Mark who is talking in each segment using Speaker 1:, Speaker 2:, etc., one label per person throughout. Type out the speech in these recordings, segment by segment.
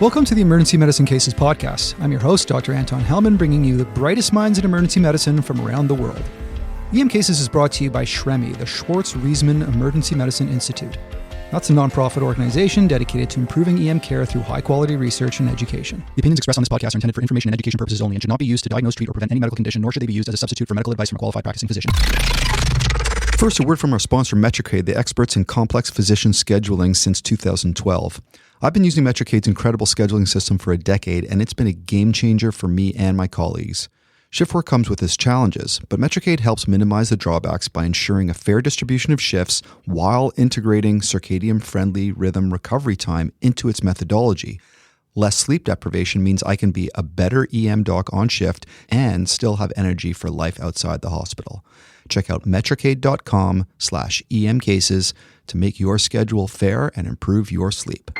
Speaker 1: Welcome to the Emergency Medicine Cases podcast. I'm your host, Dr. Anton Hellman, bringing you the brightest minds in emergency medicine from around the world. EM Cases is brought to you by SHREMI, the Schwartz-Reisman Emergency Medicine Institute. That's a nonprofit organization dedicated to improving EM care through high-quality research and education. The opinions expressed on this podcast are intended for information and education purposes only and should not be used to diagnose, treat, or prevent any medical condition, nor should they be used as a substitute for medical advice from a qualified practicing physician.
Speaker 2: First, a word from our sponsor, Metricade, the experts in complex physician scheduling since 2012. I've been using Metricade's incredible scheduling system for a decade, and it's been a game changer for me and my colleagues. Shift work comes with its challenges, but Metricade helps minimize the drawbacks by ensuring a fair distribution of shifts while integrating circadian-friendly rhythm recovery time into its methodology. Less sleep deprivation means I can be a better EM doc on shift and still have energy for life outside the hospital. Check out metricade.com/EMcases to make your schedule fair and improve your sleep.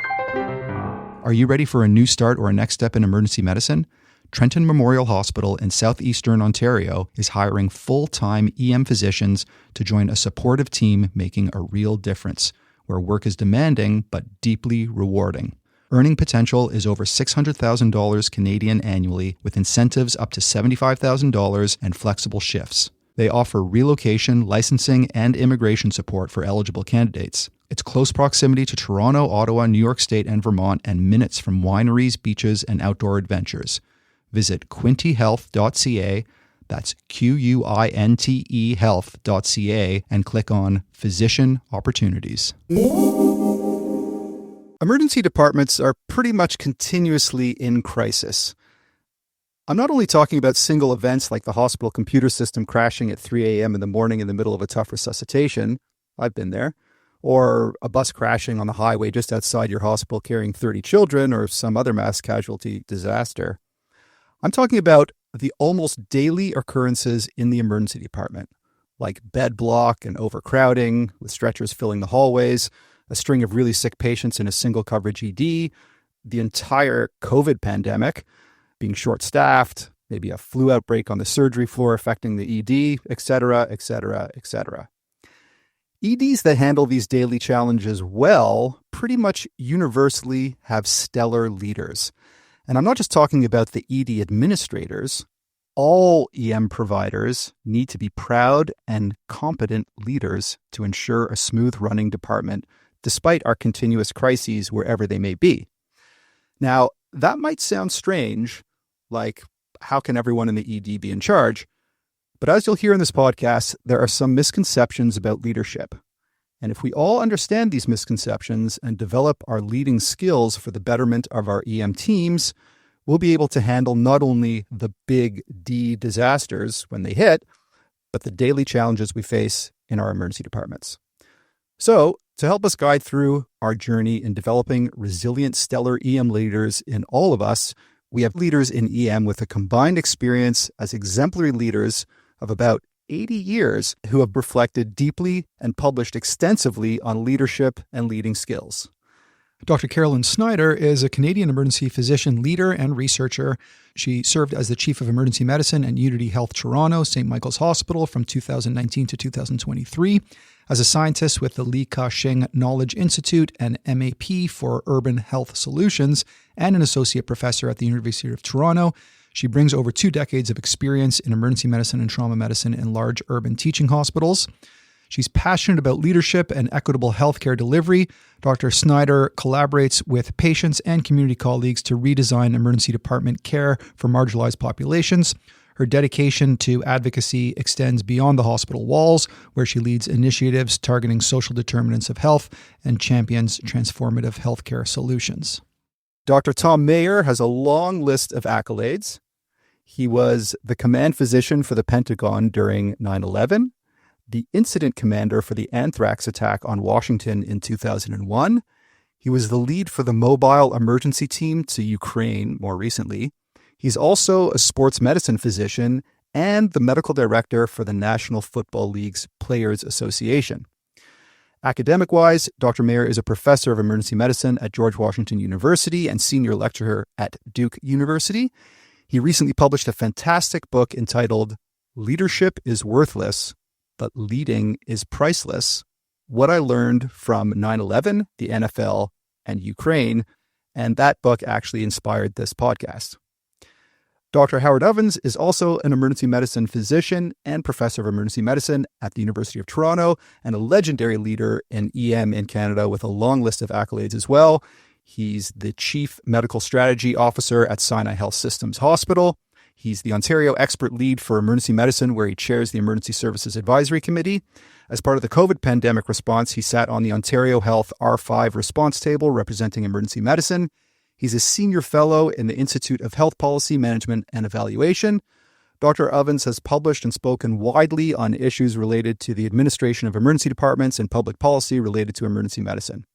Speaker 2: Are you ready for a new start or a next step in emergency medicine? Trenton Memorial Hospital in southeastern Ontario is hiring full-time EM physicians to join a supportive team making a real difference, where work is demanding but deeply rewarding. Earning potential is over $600,000 Canadian annually, with incentives up to $75,000 and flexible shifts. They offer relocation, licensing, and immigration support for eligible candidates. It's close proximity to Toronto, Ottawa, New York State, and Vermont, and minutes from wineries, beaches, and outdoor adventures. Visit quintehealth.ca, that's QUINTE health.ca, and click on Physician Opportunities.
Speaker 3: Emergency departments are pretty much continuously in crisis. I'm not only talking about single events like the hospital computer system crashing at 3 a.m. in the morning in the middle of a tough resuscitation. I've been there. Or a bus crashing on the highway just outside your hospital carrying 30 children, or some other mass casualty disaster. I'm talking about the almost daily occurrences in the emergency department, like bed block and overcrowding, with stretchers filling the hallways, a string of really sick patients in a single coverage ED, the entire COVID pandemic, being short-staffed, maybe a flu outbreak on the surgery floor affecting the ED, etc., etc., etc. EDs that handle these daily challenges well pretty much universally have stellar leaders. And I'm not just talking about the ED administrators. All EM providers need to be proud and competent leaders to ensure a smooth running department, despite our continuous crises wherever they may be. Now, that might sound strange, like how can everyone in the ED be in charge? But as you'll hear in this podcast, there are some misconceptions about leadership. And if we all understand these misconceptions and develop our leading skills for the betterment of our EM teams, we'll be able to handle not only the big D disasters when they hit, but the daily challenges we face in our emergency departments. So, to help us guide through our journey in developing resilient, stellar EM leaders in all of us, we have leaders in EM with a combined experience as exemplary leaders of about 80 years who have reflected deeply and published extensively on leadership and leading skills.
Speaker 1: Dr. Carolyn Snyder is a Canadian emergency physician leader and researcher. She served as the Chief of Emergency Medicine at Unity Health Toronto, St. Michael's Hospital from 2019 to 2023, as a scientist with the Li Ka-shing Knowledge Institute and MAP for Urban Health Solutions, and an associate professor at the University of Toronto. She brings over 2 decades of experience in emergency medicine and trauma medicine in large urban teaching hospitals. She's passionate about leadership and equitable healthcare delivery. Dr. Snyder collaborates with patients and community colleagues to redesign emergency department care for marginalized populations. Her dedication to advocacy extends beyond the hospital walls, where she leads initiatives targeting social determinants of health and champions transformative healthcare solutions.
Speaker 3: Dr. Tom Mayer has a long list of accolades. He was the command physician for the Pentagon during 9/11, the incident commander for the anthrax attack on Washington in 2001. He was the lead for the mobile emergency team to Ukraine more recently. He's also a sports medicine physician and the medical director for the National Football League's Players Association. Academic-wise, Dr. Mayer is a professor of emergency medicine at George Washington University and senior lecturer at Duke University. He recently published a fantastic book entitled Leadership is Worthless, but Leading is Priceless: What I Learned from 9/11, the NFL, and Ukraine. and that book actually inspired this podcast. Dr. Howard Ovens is also an emergency medicine physician and professor of emergency medicine at the University of Toronto and a legendary leader in EM in Canada with a long list of accolades as well. He's the Chief Medical Strategy Officer at Sinai Health Systems Hospital. He's the Ontario Expert Lead for Emergency Medicine, where he chairs the Emergency Services Advisory Committee. As part of the COVID pandemic response, he sat on the Ontario Health R5 response table representing emergency medicine. He's a senior fellow in the Institute of Health Policy, Management and Evaluation. Dr. Ovens has published and spoken widely on issues related to the administration of emergency departments and public policy related to emergency medicine.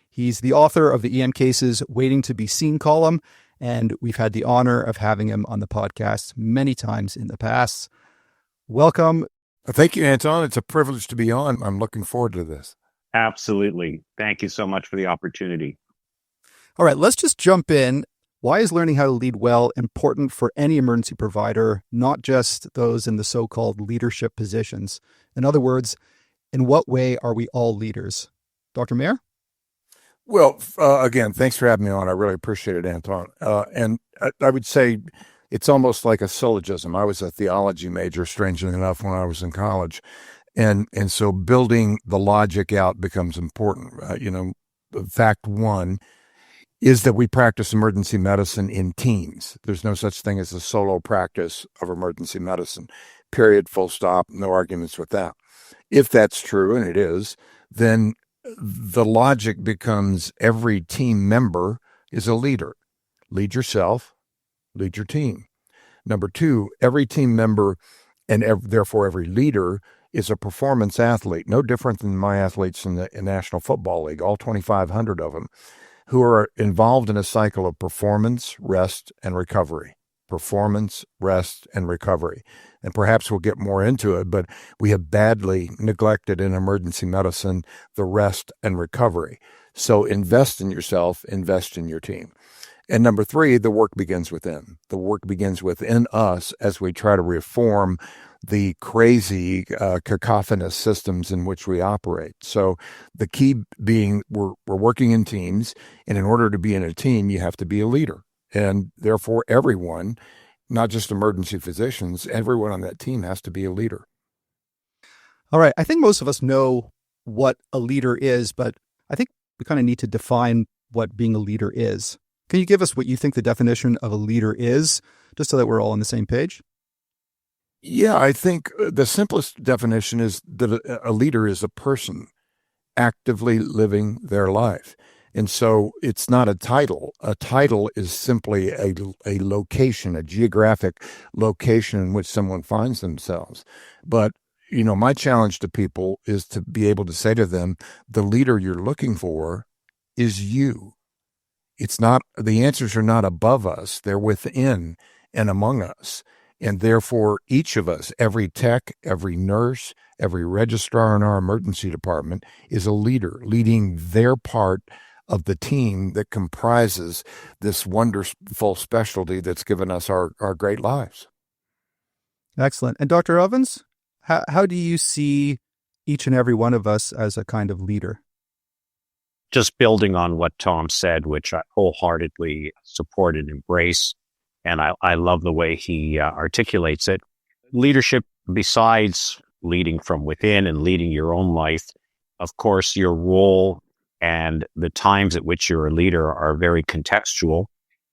Speaker 3: He's the author of the EM Cases Waiting to be Seen column, and we've had the honor of having him on the podcast many times in the past. Welcome.
Speaker 4: Thank you, Anton. It's a privilege to be on. I'm looking forward to this.
Speaker 5: Absolutely. Thank you so much for the opportunity.
Speaker 3: All right, let's just jump in. Why is learning how to lead well important for any emergency provider, not just those in the so-called leadership positions? In other words, in what way are we all leaders? Dr. Mayer?
Speaker 4: Well, again, thanks for having me on. I really appreciate it, Anton. And I would say it's almost like a syllogism. I was a theology major, strangely enough, when I was in college. And so building the logic out becomes important. Fact one is that we practice emergency medicine in teams. There's no such thing as a solo practice of emergency medicine, period, full stop, no arguments with that. If that's true, and it is, then the logic becomes every team member is a leader. Lead yourself, lead your team. Number two, every team member and therefore every leader is a performance athlete, no different than my athletes in the National Football League, all 2,500 of them, who are involved in a cycle of performance, rest, and recovery. Performance, rest, and recovery. And perhaps we'll get more into it, but we have badly neglected in emergency medicine the rest and recovery. So invest in yourself, invest in your team. And number three, the work begins within. The work begins within us as we try to reform the crazy cacophonous systems in which we operate. So the key being we're working in teams, and in order to be in a team, you have to be a leader. And therefore, everyone, not just emergency physicians, everyone on that team has to be a leader.
Speaker 3: All right. I think most of us know what a leader is, but I think we kind of need to define what being a leader is. Can you give us what you think the definition of a leader is, just so that we're all on the same page?
Speaker 4: Yeah, I think the simplest definition is that a leader is a person actively living their life. And so it's not a title. A title is simply a location, a geographic location in which someone finds themselves. But, my challenge to people is to be able to say to them, the leader you're looking for is you. It's not, the answers are not above us. They're within and among us. And therefore, each of us, every tech, every nurse, every registrar in our emergency department is a leader, leading their part of the team that comprises this wonderful specialty that's given us our great lives.
Speaker 3: Excellent. And Dr. Ovens, how do you see each and every one of us as a kind of leader?
Speaker 5: Just building on what Tom said, which I wholeheartedly support and embrace, and I love the way he articulates it. Leadership, besides leading from within and leading your own life, of course, your role and the times at which you're a leader are very contextual.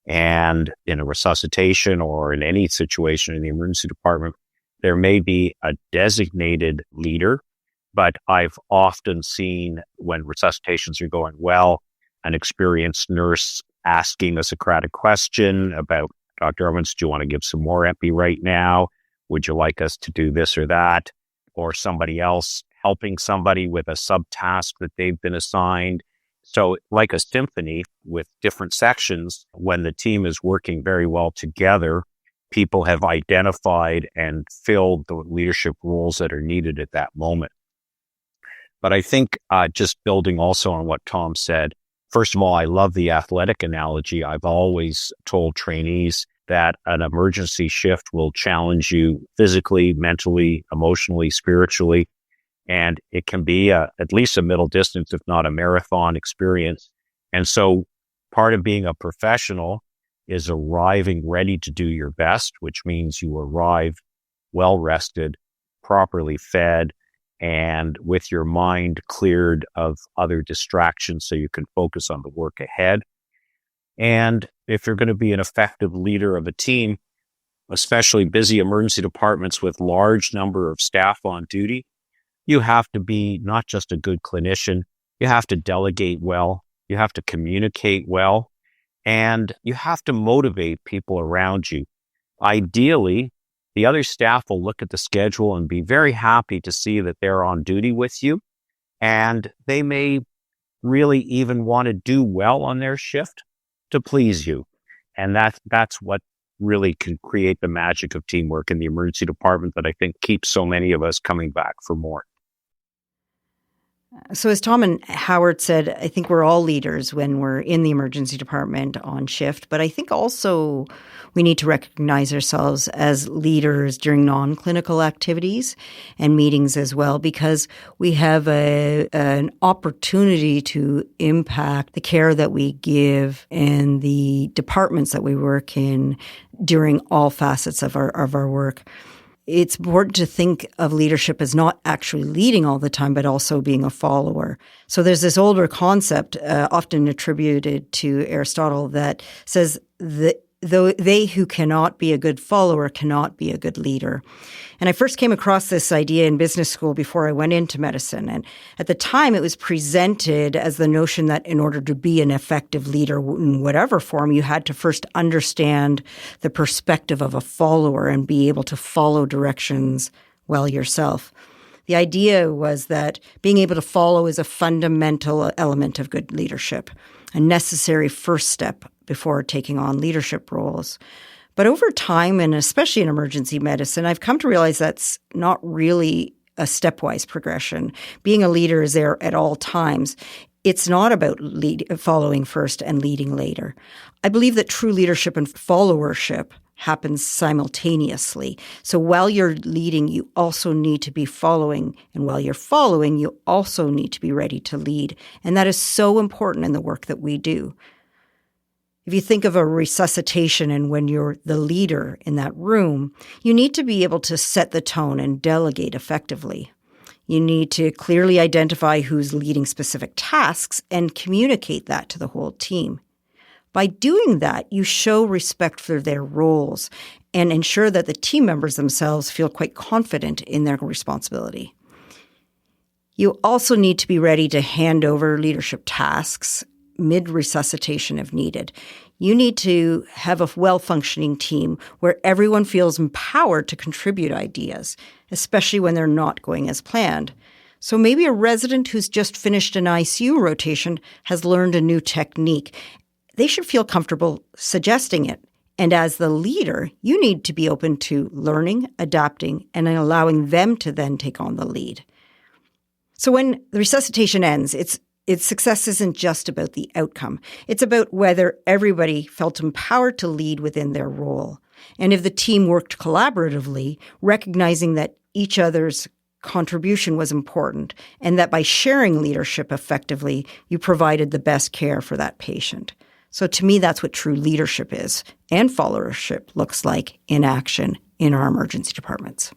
Speaker 5: And in a resuscitation or in any situation in the emergency department, there may be a designated leader, but I've often seen when resuscitations are going well, an experienced nurse asking a Socratic question about, Dr. Ovens, do you want to give some more epi right now? Would you like us to do this or that? Or somebody else helping somebody with a subtask that they've been assigned. So like a symphony with different sections, when the team is working very well together, people have identified and filled the leadership roles that are needed at that moment. But I think just building also on what Tom said, first of all, I love the athletic analogy. I've always told trainees that an emergency shift will challenge you physically, mentally, emotionally, spiritually. And it can be at least a middle distance, if not a marathon experience. And so Part of being a professional is arriving ready to do your best, which means you arrive well rested, properly fed, and with your mind cleared of other distractions so you can focus on the work ahead. And if you're going to be an effective leader of a team, especially busy emergency departments with large number of staff on duty, you have to be not just a good clinician, you have to delegate well, you have to communicate well, and you have to motivate people around you. Ideally, the other staff will look at the schedule and be very happy to see that they're on duty with you, and they may really even want to do well on their shift to please you. And that's what really can create the magic of teamwork in the emergency department that I think keeps so many of us coming back for more.
Speaker 6: So as Tom and Howard said, I think we're all leaders when we're in the emergency department on shift, but I think also we need to recognize ourselves as leaders during non-clinical activities and meetings as well, because we have an opportunity to impact the care that we give and the departments that we work in during all facets of our work. It's important to think of leadership as not actually leading all the time, but also being a follower. So there's this older concept, often attributed to Aristotle, that says that though they who cannot be a good follower cannot be a good leader. And I first came across this idea in business school before I went into medicine. And at the time, it was presented as the notion that in order to be an effective leader in whatever form, you had to first understand the perspective of a follower and be able to follow directions well yourself. The idea was that being able to follow is a fundamental element of good leadership, a necessary first step before taking on leadership roles. But over time, and especially in emergency medicine, I've come to realize that's not really a stepwise progression. Being a leader is there at all times. It's not about following first and leading later. I believe that true leadership and followership happens simultaneously. So while you're leading, you also need to be following. And while you're following, you also need to be ready to lead. And that is so important in the work that we do. If you think of a resuscitation and when you're the leader in that room, you need to be able to set the tone and delegate effectively. You need to clearly identify who's leading specific tasks and communicate that to the whole team. By doing that, you show respect for their roles and ensure that the team members themselves feel quite confident in their responsibility. You also need to be ready to hand over leadership tasks mid-resuscitation if needed. You need to have a well-functioning team where everyone feels empowered to contribute ideas, especially when they're not going as planned. So maybe a resident who's just finished an ICU rotation has learned a new technique. They should feel comfortable suggesting it. And as the leader, you need to be open to learning, adapting, and allowing them to then take on the lead. So when the resuscitation ends, its success isn't just about the outcome. It's about whether everybody felt empowered to lead within their role. And if the team worked collaboratively, recognizing that each other's contribution was important and that by sharing leadership effectively, you provided the best care for that patient. So to me, that's what true leadership is and followership looks like in action in our emergency departments.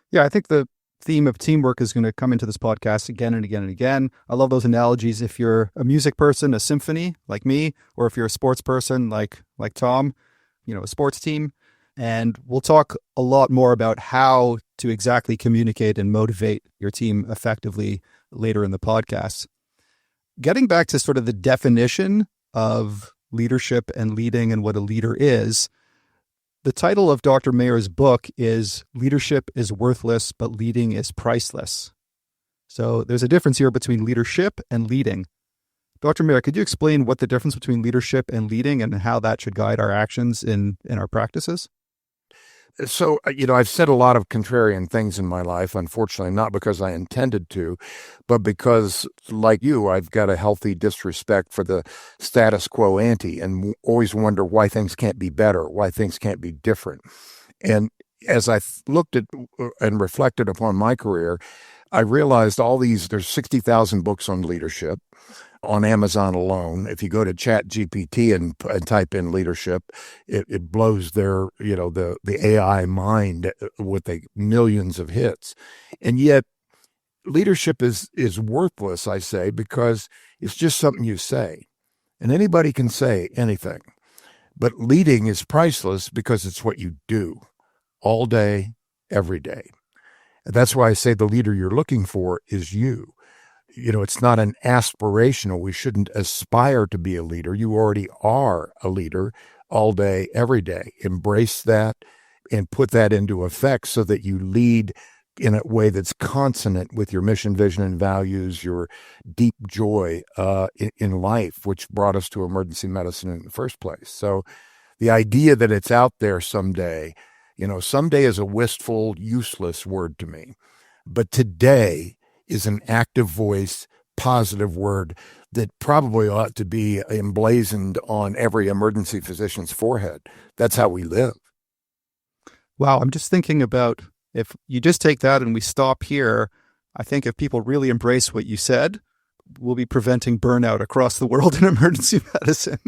Speaker 3: Yeah, I think the theme of teamwork is going to come into this podcast again and again and again. I love those analogies. If you're a music person, a symphony like me, or if you're a sports person like Tom, a sports team. And we'll talk a lot more about how to exactly communicate and motivate your team effectively later in the podcast. Getting back to sort of the definition of leadership and leading and what a leader is, the title of Dr. Mayer's book is Leadership is Worthless, but Leading is Priceless. So there's a difference here between leadership and leading. Dr. Mayer, could you explain what the difference between leadership and leading and how that should guide our actions in our practices?
Speaker 4: So, I've said a lot of contrarian things in my life, unfortunately, not because I intended to, but because, like you, I've got a healthy disrespect for the status quo ante and always wonder why things can't be better, why things can't be different. And as I looked at and reflected upon my career, I realized there's 60,000 books on leadership on Amazon alone. If you go to ChatGPT and type in leadership, it blows their, the AI mind with millions of hits. And yet leadership is worthless, I say, because it's just something you say. And anybody can say anything. But leading is priceless because it's what you do all day, every day. And that's why I say the leader you're looking for is you. It's not an aspirational. We shouldn't aspire to be a leader. You already are a leader all day, every day. Embrace that and put that into effect so that you lead in a way that's consonant with your mission, vision, and values, your deep joy in life, which brought us to emergency medicine in the first place. So the idea that it's out there someday, someday is a wistful, useless word to me. But today is an active voice, positive word that probably ought to be emblazoned on every emergency physician's forehead. That's how we live.
Speaker 3: Wow, I'm just thinking about if you just take that and we stop here, I think if people really embrace what you said, we'll be preventing burnout across the world in emergency medicine.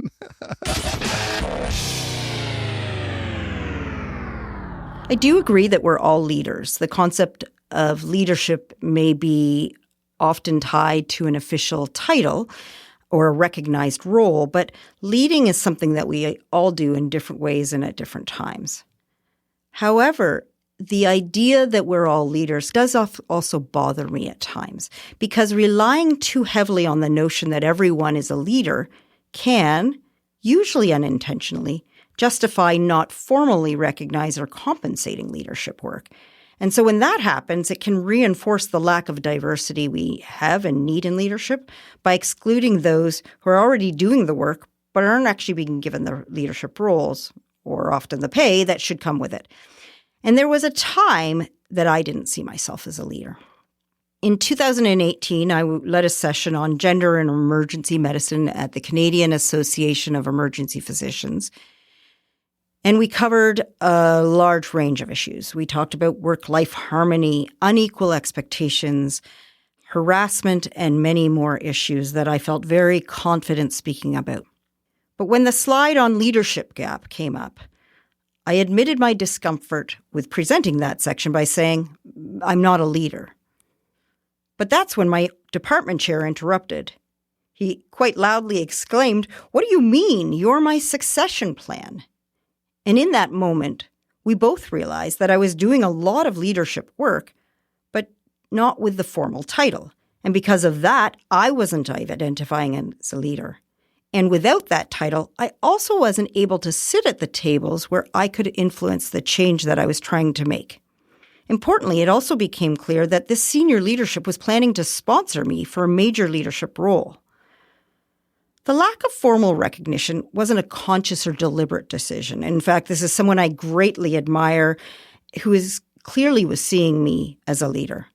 Speaker 6: I do agree that we're all leaders. The concept of leadership may be often tied to an official title or a recognized role, but leading is something that we all do in different ways and at different times. However, the idea that we're all leaders does also bother me at times, because relying too heavily on the notion that everyone is a leader can, usually unintentionally, justify not formally recognizing or compensating leadership work. And so when that happens, it can reinforce the lack of diversity we have and need in leadership by excluding those who are already doing the work but aren't actually being given the leadership roles or often the pay that should come with it. And there was a time that I didn't see myself as a leader. In 2018, I led a session on gender and emergency medicine at the Canadian Association of Emergency Physicians. And we covered a large range of issues. We talked about work-life harmony, unequal expectations, harassment, and many more issues that I felt very confident speaking about. But when the slide on leadership gap came up, I admitted my discomfort with presenting that section by saying, I'm not a leader. But that's when my department chair interrupted. He quite loudly exclaimed, "What do you mean? You're my succession plan." And in that moment, we both realized that I was doing a lot of leadership work, but not with the formal title. And because of that, I wasn't identifying as a leader. And without that title, I also wasn't able to sit at the tables where I could influence the change that I was trying to make. Importantly, it also became clear that this senior leadership was planning to sponsor me for a major leadership role. The lack of formal recognition wasn't a conscious or deliberate decision. In fact, this is someone I greatly admire who clearly was seeing me as a leader.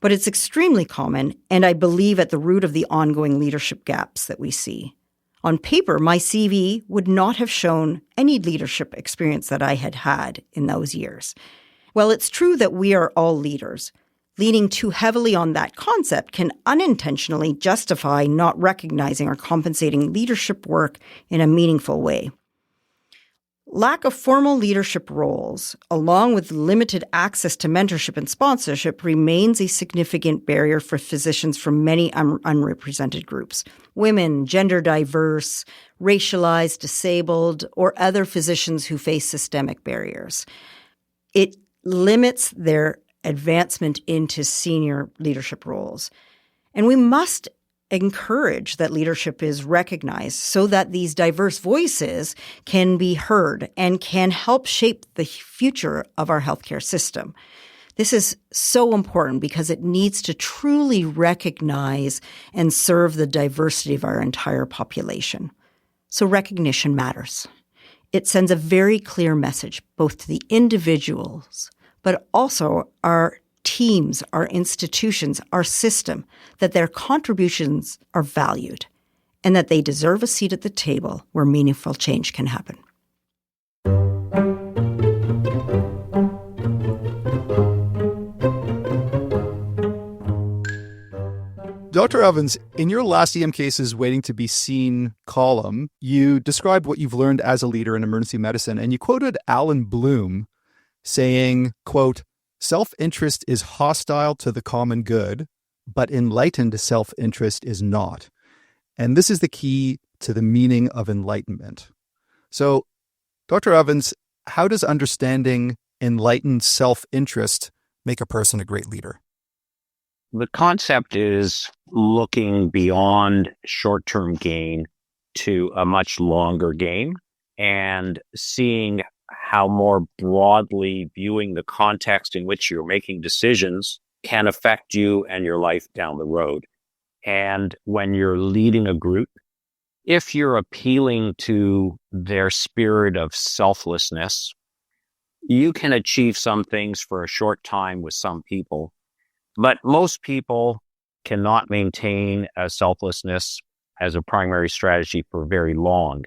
Speaker 6: But it's extremely common, and I believe at the root of the ongoing leadership gaps that we see. On paper, my CV would not have shown any leadership experience that I had had in those years. Well, it's true that we are all leaders. Leaning too heavily on that concept can unintentionally justify not recognizing or compensating leadership work in a meaningful way. Lack of formal leadership roles, along with limited access to mentorship and sponsorship, remains a significant barrier for physicians from many unrepresented groups. Women, gender diverse, racialized, disabled, or other physicians who face systemic barriers. It limits their advancement into senior leadership roles. And we must encourage that leadership is recognized so that these diverse voices can be heard and can help shape the future of our healthcare system. This is so important because it needs to truly recognize and serve the diversity of our entire population. So recognition matters. It sends a very clear message both to the individuals but also our teams, our institutions, our system, that their contributions are valued and that they deserve a seat at the table where meaningful change can happen.
Speaker 3: Dr. Evans, in your last EM Cases Waiting to be Seen column, you described what you've learned as a leader in emergency medicine, and you quoted Alan Bloom saying, quote, "Self-interest is hostile to the common good, but enlightened self-interest is not. And this is the key to the meaning of enlightenment." So, Dr. Evans, how does understanding enlightened self-interest make a person a great leader?
Speaker 5: The concept is looking beyond short-term gain to a much longer game and seeing how more broadly viewing the context in which you're making decisions can affect you and your life down the road. And when you're leading a group, if you're appealing to their spirit of selflessness, you can achieve some things for a short time with some people. But most people cannot maintain a selflessness as a primary strategy for very long.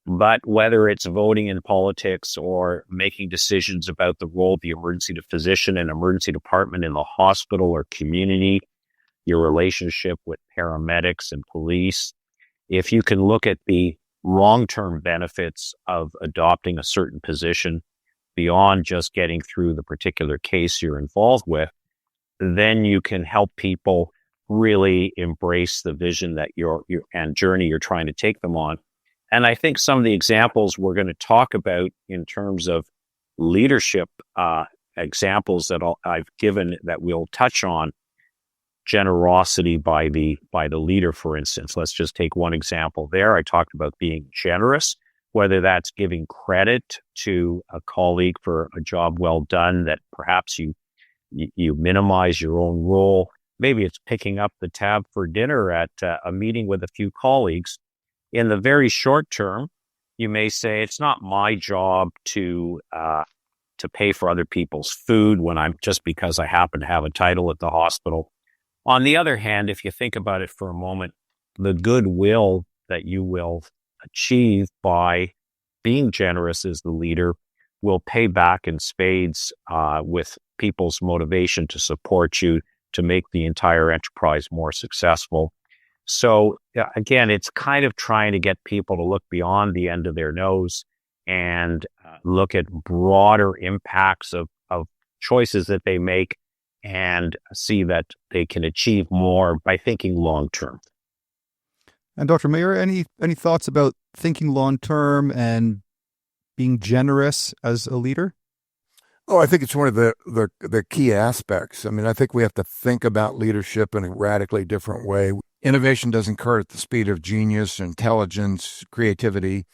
Speaker 5: But whether it's voting in politics or making decisions about the role of the emergency physician and emergency department in the hospital or community, your relationship with paramedics and police, if you can look at the long-term benefits of adopting a certain position beyond just getting through the particular case you're involved with, then you can help people really embrace the vision that and journey you're trying to take them on. And I think some of the examples we're going to talk about in terms of leadership examples that I've given that we'll touch on, generosity by the leader, for instance. Let's just take one example there. I talked about being generous, whether that's giving credit to a colleague for a job well done that perhaps you minimize your own role. Maybe it's picking up the tab for dinner at a meeting with a few colleagues. In the very short term, you may say, it's not my job to pay for other people's food just because I happen to have a title at the hospital. On the other hand, if you think about it for a moment, the goodwill that you will achieve by being generous as the leader will pay back in spades with people's motivation to support you to make the entire enterprise more successful. So again, it's kind of trying to get people to look beyond the end of their nose and look at broader impacts of choices that they make and see that they can achieve more by thinking long-term.
Speaker 3: And Dr. Mayer, any thoughts about thinking long-term and being generous as a leader?
Speaker 4: Oh, I think it's one of the key aspects. I mean, I think we have to think about leadership in a radically different way. Innovation doesn't occur at the speed of genius, intelligence, creativity.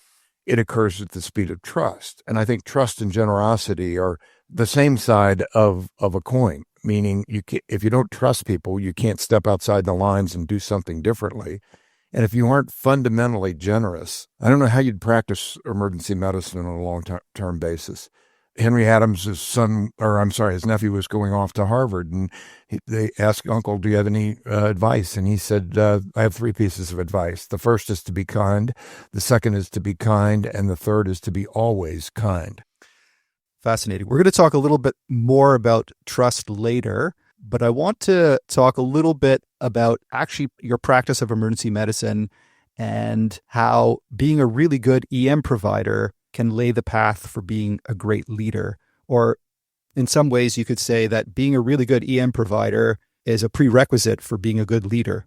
Speaker 4: It occurs at the speed of trust. And I think trust and generosity are the same side of a coin, meaning if you don't trust people, you can't step outside the lines and do something differently. And if you aren't fundamentally generous, I don't know how you'd practice emergency medicine on a long-term basis. Henry Adams, his nephew was going off to Harvard, and they asked, "Uncle, do you have any advice?" And he said, "I have 3 pieces of advice. The first is to be kind, the second is to be kind, and the third is to be always kind."
Speaker 3: Fascinating. We're going to talk a little bit more about trust later, but I want to talk a little bit about actually your practice of emergency medicine and how being a really good EM provider can lay the path for being a great leader. Or in some ways, you could say that being a really good EM provider is a prerequisite for being a good leader.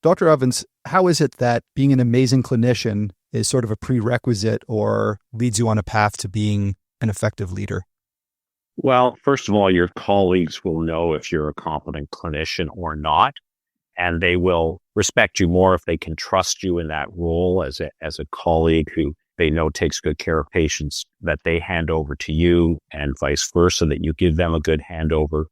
Speaker 3: Dr. Evans, how is it that being an amazing clinician is sort of a prerequisite or leads you on a path to being an effective leader?
Speaker 5: Well, first of all, your colleagues will know if you're a competent clinician or not, and they will respect you more if they can trust you in that role as a colleague who they know takes good care of patients that they hand over to you, and vice versa, that you give them a good handover.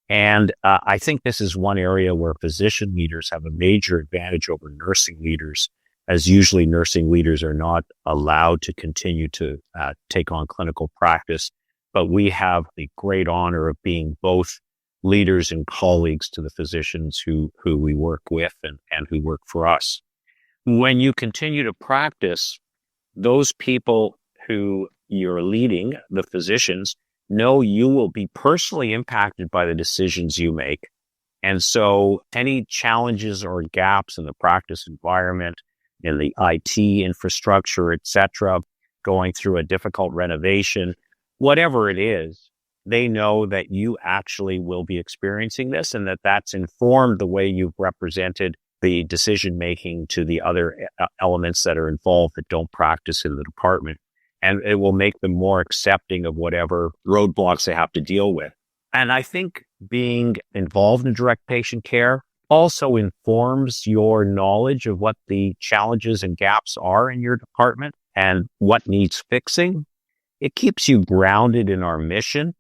Speaker 5: And I think this is one area where physician leaders have a major advantage over nursing leaders, as usually nursing leaders are not allowed to continue to take on clinical practice. But we have the great honor of being both leaders and colleagues to the physicians who we work with and who work for us. When you continue to practice, those people who you're leading, the physicians, know you will be personally impacted by the decisions you make. And so any challenges or gaps in the practice environment, in the IT infrastructure, et cetera, going through a difficult renovation, whatever it is, they know that you actually will be experiencing this and that that's informed the way you've represented the decision making to the other elements that are involved that don't practice in the department. And it will make them more accepting of whatever roadblocks they have to deal with. And I think being involved in direct patient care also informs your knowledge of what the challenges and gaps are in your department and what needs fixing. It keeps you grounded in our mission.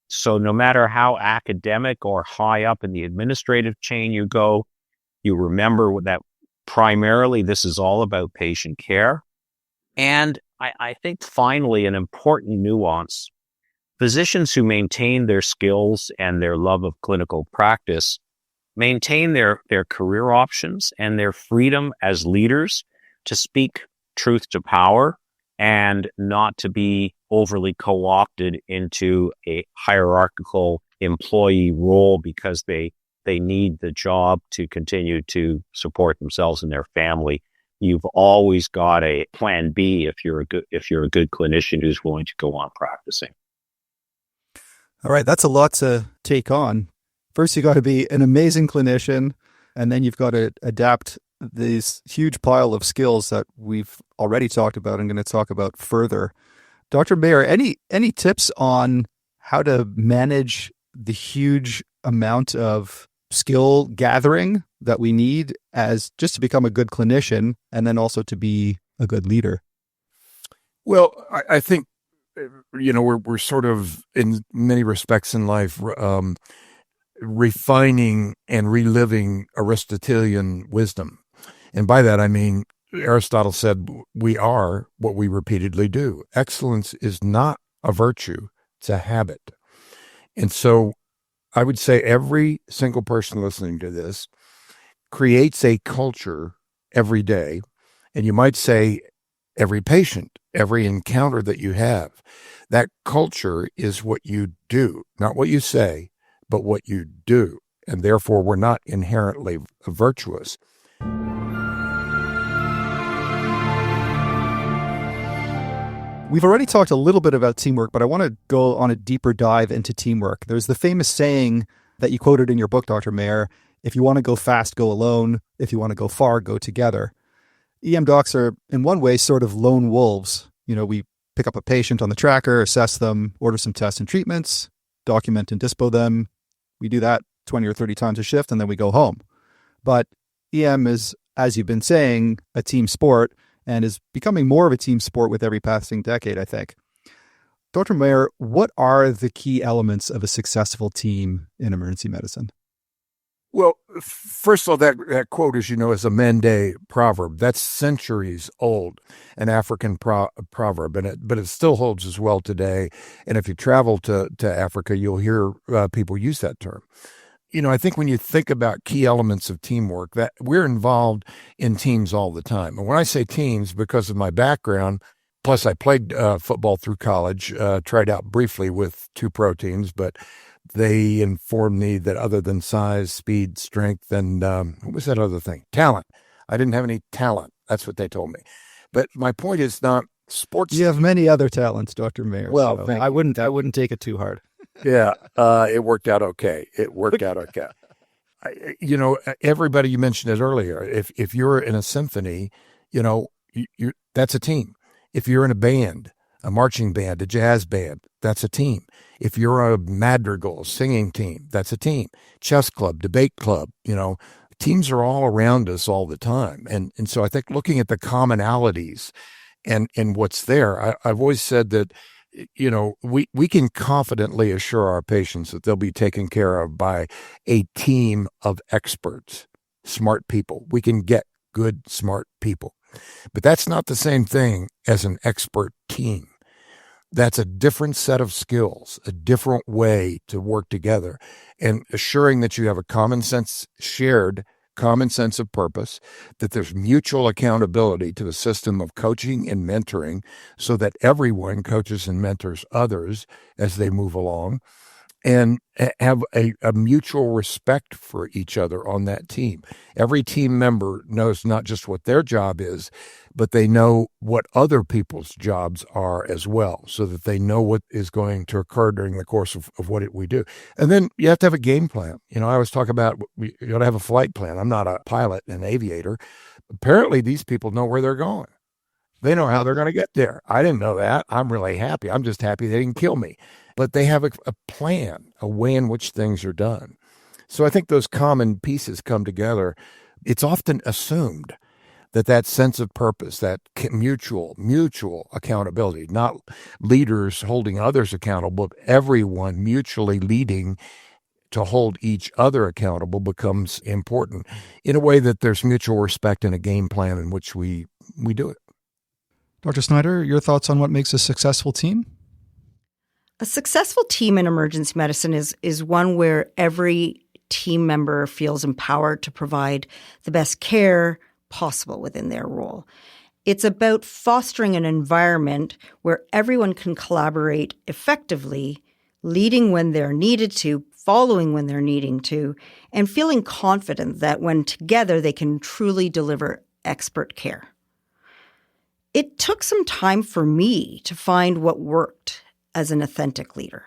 Speaker 5: So no matter how academic or high up in the administrative chain you go, you remember that primarily this is all about patient care. And I think finally, an important nuance, physicians who maintain their skills and their love of clinical practice maintain their career options and their freedom as leaders to speak truth to power and not to be overly co-opted into a hierarchical employee role because they need the job to continue to support themselves and their family. You've always got a plan B if you're a good clinician who's willing to go on practicing.
Speaker 3: All right, that's a lot to take on. First, you got to be an amazing clinician, and then you've got to adapt this huge pile of skills that we've already talked about and going to talk about further. Dr. Mayer, any tips on how to manage the huge amount of skill gathering that we need as just to become a good clinician and then also to be a good leader?
Speaker 4: Well, I think, we're sort of, in many respects in life, refining and reliving Aristotelian wisdom. And by that, I mean, Aristotle said, we are what we repeatedly do. Excellence is not a virtue, it's a habit. And so I would say every single person listening to this creates a culture every day. And you might say every patient, every encounter that you have, that culture is what you do, not what you say, but what you do. And therefore, we're not inherently virtuous.
Speaker 3: We've already talked a little bit about teamwork, but I want to go on a deeper dive into teamwork. There's the famous saying that you quoted in your book, Dr. Mayer, if you want to go fast, go alone. If you want to go far, go together. EM docs are, in one way, sort of lone wolves. We pick up a patient on the tracker, assess them, order some tests and treatments, document and dispo them. We do that 20 or 30 times a shift, and then we go home. But EM is, as you've been saying, a team sport, and is becoming more of a team sport with every passing decade, I think. Dr. Mayer, what are the key elements of a successful team in emergency medicine?
Speaker 4: Well, first of all, that quote, as you know, is a Mende proverb. That's centuries old, an African proverb, but it still holds as well today. And if you travel to Africa, you'll hear people use that term. I think when you think about key elements of teamwork, that we're involved in teams all the time. And when I say teams, because of my background, plus I played football through college, tried out briefly with 2 pro teams, but they informed me that other than size, speed, strength, and what was that other thing? Talent. I didn't have any talent. That's what they told me. But my point is not sports.
Speaker 3: You have many other talents, Dr. Mayer.
Speaker 4: Well,
Speaker 3: so I wouldn't take it too hard.
Speaker 4: Yeah, it worked out okay. Everybody, you mentioned it earlier. If you're in a symphony, that's a team. If you're in a band, a marching band, a jazz band, that's a team. If you're a madrigal singing team, that's a team. Chess club, debate club, teams are all around us all the time. And so I think looking at the commonalities and what's there, I've always said that, we can confidently assure our patients that they'll be taken care of by a team of experts, smart people. We can get good, smart people. But that's not the same thing as an expert team. That's a different set of skills, a different way to work together, and assuring that you have a shared common sense of purpose, that there's mutual accountability to the system of coaching and mentoring so that everyone coaches and mentors others as they move along, and have a mutual respect for each other on that team. Every team member knows not just what their job is, but they know what other people's jobs are as well, so that they know what is going to occur during the course of what we do. And then you have to have a game plan. I always talk about you got to have a flight plan. I'm not a pilot, an aviator. Apparently, these people know where they're going. They know how they're going to get there. I didn't know that. I'm really happy. I'm just happy they didn't kill me. But they have a plan, a way in which things are done. So I think those common pieces come together. It's often assumed that sense of purpose, that mutual accountability, not leaders holding others accountable, but everyone mutually leading to hold each other accountable, becomes important in a way that there's mutual respect and a game plan in which we do it.
Speaker 1: Dr. Snyder, your thoughts on what makes a successful team?
Speaker 6: A successful team in emergency medicine is one where every team member feels empowered to provide the best care possible within their role. It's about fostering an environment where everyone can collaborate effectively, leading when they're needed to, following when they're needing to, and feeling confident that when together they can truly deliver expert care. It took some time for me to find what worked as an authentic leader,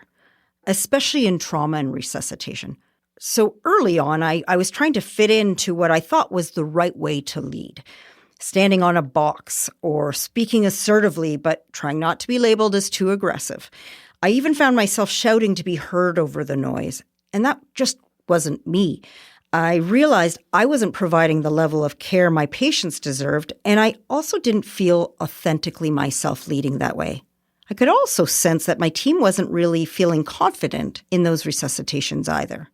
Speaker 6: especially in trauma and resuscitation. So early on, I was trying to fit into what I thought was the right way to lead, standing on a box or speaking assertively, but trying not to be labeled as too aggressive. I even found myself shouting to be heard over the noise, and that just wasn't me. I realized I wasn't providing the level of care my patients deserved, and I also didn't feel authentically myself leading that way. I could also sense that my team wasn't really feeling confident in those resuscitations either.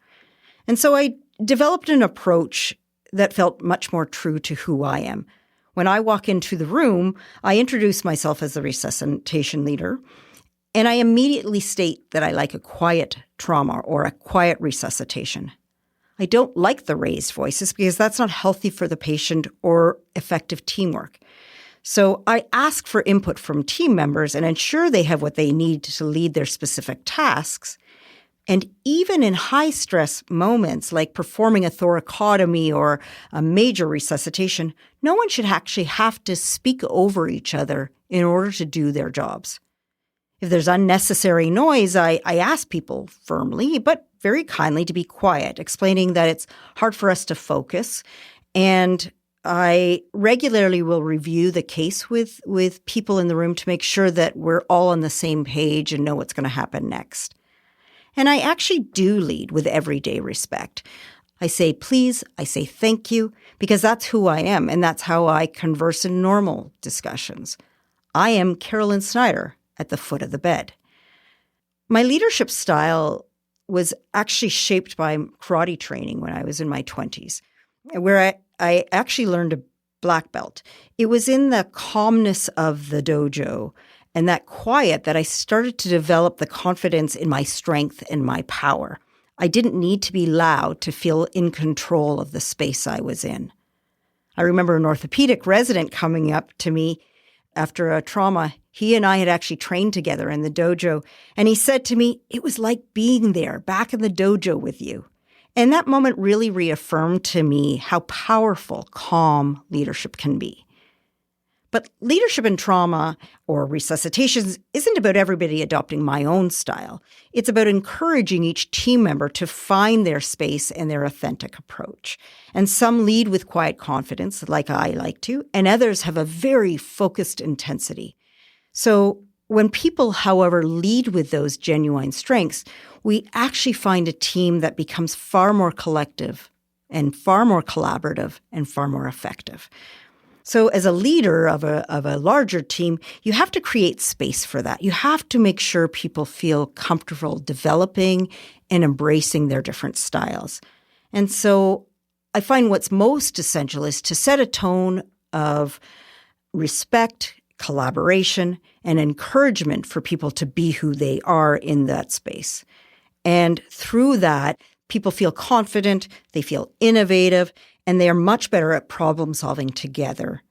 Speaker 6: And so I developed an approach that felt much more true to who I am. When I walk into the room, I introduce myself as the resuscitation leader, and I immediately state that I like a quiet trauma or a quiet resuscitation. I don't like the raised voices because that's not healthy for the patient or effective teamwork. So I ask for input from team members and ensure they have what they need to lead their specific tasks. And even in high-stress moments like performing a thoracotomy or a major resuscitation, no one should actually have to speak over each other in order to do their jobs. If there's unnecessary noise, I ask people firmly but very kindly to be quiet, explaining that it's hard for us to focus. And I regularly will review the case with people in the room to make sure that we're all on the same page and know what's going to happen next. And I actually do lead with everyday respect. I say please, I say thank you, because that's who I am, and that's how I converse in normal discussions. I am Carolyn Snyder at the foot of the bed. My leadership style was actually shaped by karate training when I was in my 20s, where I actually learned a black belt. It was in the calmness of the dojo and that quiet that I started to develop the confidence in my strength and my power. I didn't need to be loud to feel in control of the space I was in. I remember an orthopedic resident coming up to me after a trauma. He and I had actually trained together in the dojo, and he said to me, "It was like being there, back in the dojo with you." And that moment really reaffirmed to me how powerful calm leadership can be. But leadership in trauma or resuscitations isn't about everybody adopting my own style. It's about encouraging each team member to find their space and their authentic approach. And some lead with quiet confidence, like I like to, and others have a very focused intensity. So when people, however, lead with those genuine strengths, we actually find a team that becomes far more collective and far more collaborative and far more effective. So as a leader of a larger team, you have to create space for that. You have to make sure people feel comfortable developing and embracing their different styles. And so I find what's most essential is to set a tone of respect, collaboration, and encouragement for people to be who they are in that space. And through that, people feel confident, they feel innovative, and they are much better at problem solving together.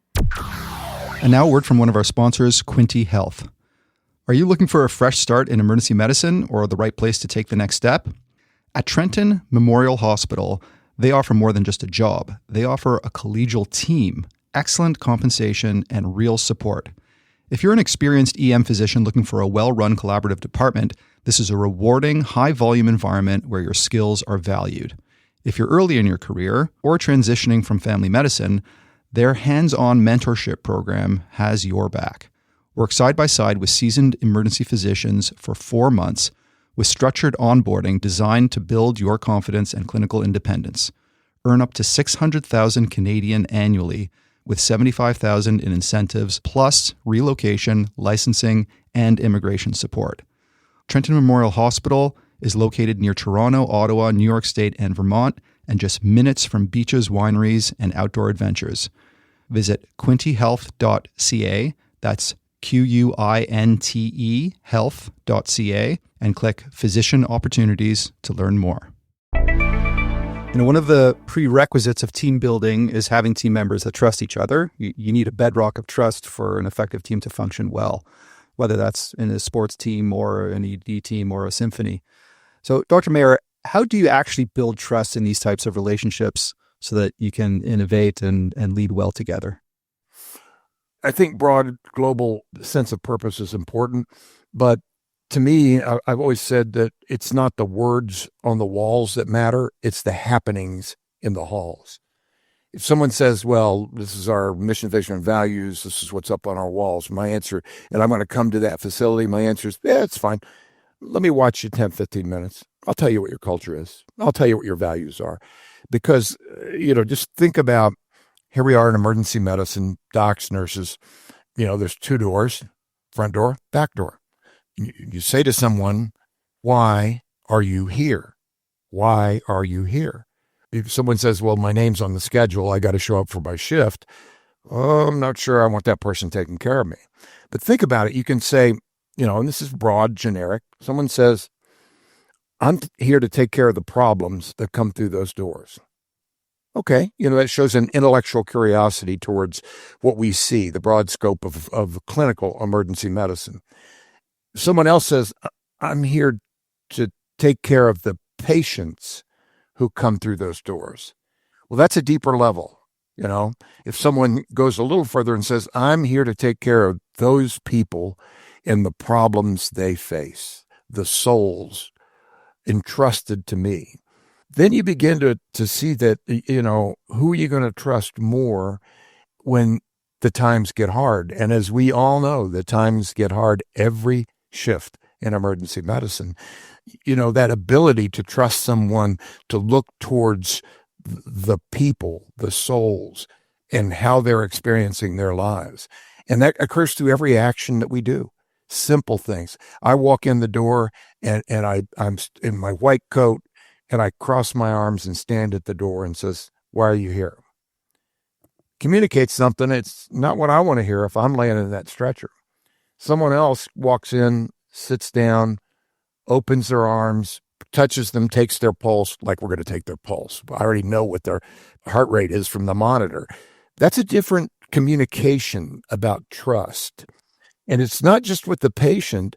Speaker 2: And now a word from one of our sponsors, Quinty Health. Are you looking for a fresh start in emergency medicine or the right place to take the next step? At Trenton Memorial Hospital, they offer more than just a job. They offer a collegial team, excellent compensation, and real support. If you're an experienced EM physician looking for a well-run collaborative department, this is a rewarding, high-volume environment where your skills are valued. If you're early in your career or transitioning from family medicine, their hands-on mentorship program has your back. Work side by side with seasoned emergency physicians for 4 months with structured onboarding designed to build your confidence and clinical independence. Earn up to 600,000 Canadian annually with 75,000 in incentives plus relocation, licensing, and immigration support. Trenton Memorial Hospital is located near Toronto, Ottawa, New York State, and Vermont, and just minutes from beaches, wineries, and outdoor adventures. Visit quintehealth.ca, that's QUINTE health.ca, and click Physician Opportunities to learn more.
Speaker 3: One of the prerequisites of team building is having team members that trust each other. You need a bedrock of trust for an effective team to function well, whether that's in a sports team or an ED team or a symphony. So, Dr. Mayer, how do you actually build trust in these types of relationships so that you can innovate and lead well together?
Speaker 4: I think broad global sense of purpose is important, but to me, I've always said that it's not the words on the walls that matter, it's the happenings in the halls. If someone says, well, this is our mission, vision, and values, this is what's up on our walls, my answer, and I'm going to come to that facility, my answer is, yeah, it's fine. Let me watch you 10, 15 minutes. I'll tell you what your culture is. I'll tell you what your values are. Because, just think about, here we are in emergency medicine, docs, nurses, there's 2 doors, front door, back door. You say to someone, why are you here? Why are you here? If someone says, well, my name's on the schedule, I got to show up for my shift. Oh, I'm not sure I want that person taking care of me. But think about it. You can say, and this is broad, generic. Someone says, I'm here to take care of the problems that come through those doors. Okay, that shows an intellectual curiosity towards what we see, the broad scope of clinical emergency medicine. Someone else says, I'm here to take care of the patients who come through those doors. Well, that's a deeper level. If someone goes a little further and says, I'm here to take care of those people and the problems they face, the souls entrusted to me, then you begin to see that, who are you going to trust more when the times get hard? And as we all know, the times get hard every shift in emergency medicine. That ability to trust someone to look towards the people, the souls, and how they're experiencing their lives. And that occurs through every action that we do. Simple things. I walk in the door and I'm in my white coat and I cross my arms and stand at the door and says, why are you here? Communicates something. It's not what I want to hear if I'm laying in that stretcher. Someone else walks in, sits down, opens their arms, touches them, takes their pulse, like we're going to take their pulse. I already know what their heart rate is from the monitor. That's a different communication about trust. And it's not just with the patient.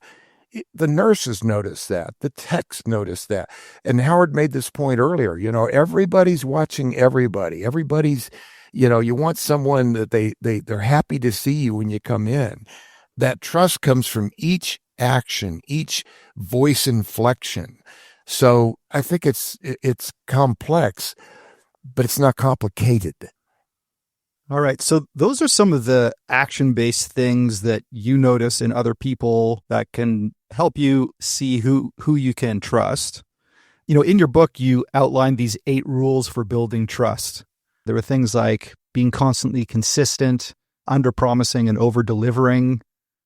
Speaker 4: The nurses notice that. The techs notice that. And Howard made this point earlier. Everybody's watching everybody. Everybody's, you want someone that they're happy to see you when you come in. That trust comes from each action, each voice inflection. So I think it's complex, but it's not complicated.
Speaker 3: All right. So those are some of the action-based things that you notice in other people that can help you see who you can trust. In your book, you outlined these 8 rules for building trust. There were things like being constantly consistent, under-promising and over-delivering,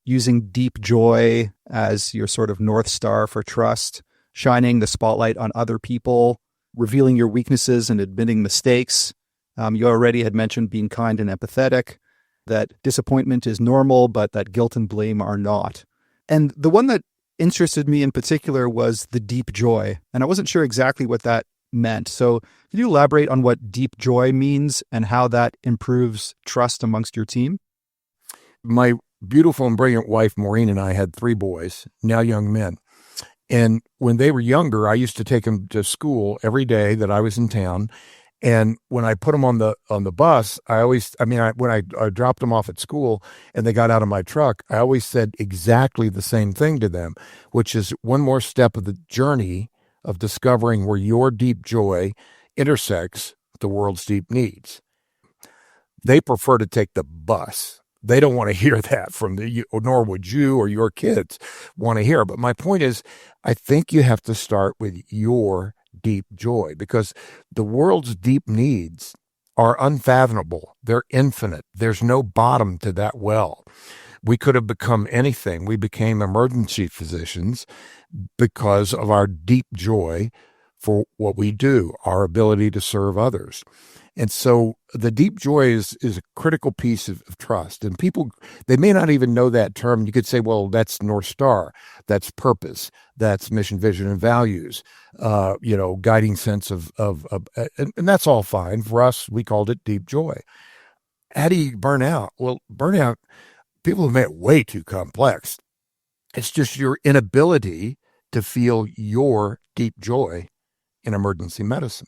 Speaker 3: using deep joy as your sort of North Star for trust, shining the spotlight on other people, revealing your weaknesses and admitting mistakes. You already had mentioned being kind and empathetic, that disappointment is normal, but that guilt and blame are not. And the one that interested me in particular was the deep joy. And I wasn't sure exactly what that meant. So could you elaborate on what deep joy means and how that improves trust amongst your team?
Speaker 4: My beautiful and brilliant wife, Maureen, and I had 3 boys, now young men. And when they were younger, I used to take them to school every day that I was in town. And when I put them on the bus, when I dropped them off at school and they got out of my truck, I always said exactly the same thing to them, which is one more step of the journey of discovering where your deep joy intersects the world's deep needs. They prefer to take the bus. They don't want to hear that nor would you or your kids want to hear. But my point is, I think you have to start with your deep joy, because the world's deep needs are unfathomable. They're infinite. There's no bottom to that well. We could have become anything. We became emergency physicians because of our deep joy for what we do, our ability to serve others. And so the deep joy is a critical piece of trust. And people, they may not even know that term. You could say, well, that's North Star, that's purpose, that's mission, vision, and values, guiding sense of and that's all fine. For us, we called it deep joy. How do you burn out? Well, burnout, people have made it way too complex. It's just your inability to feel your deep joy in emergency medicine.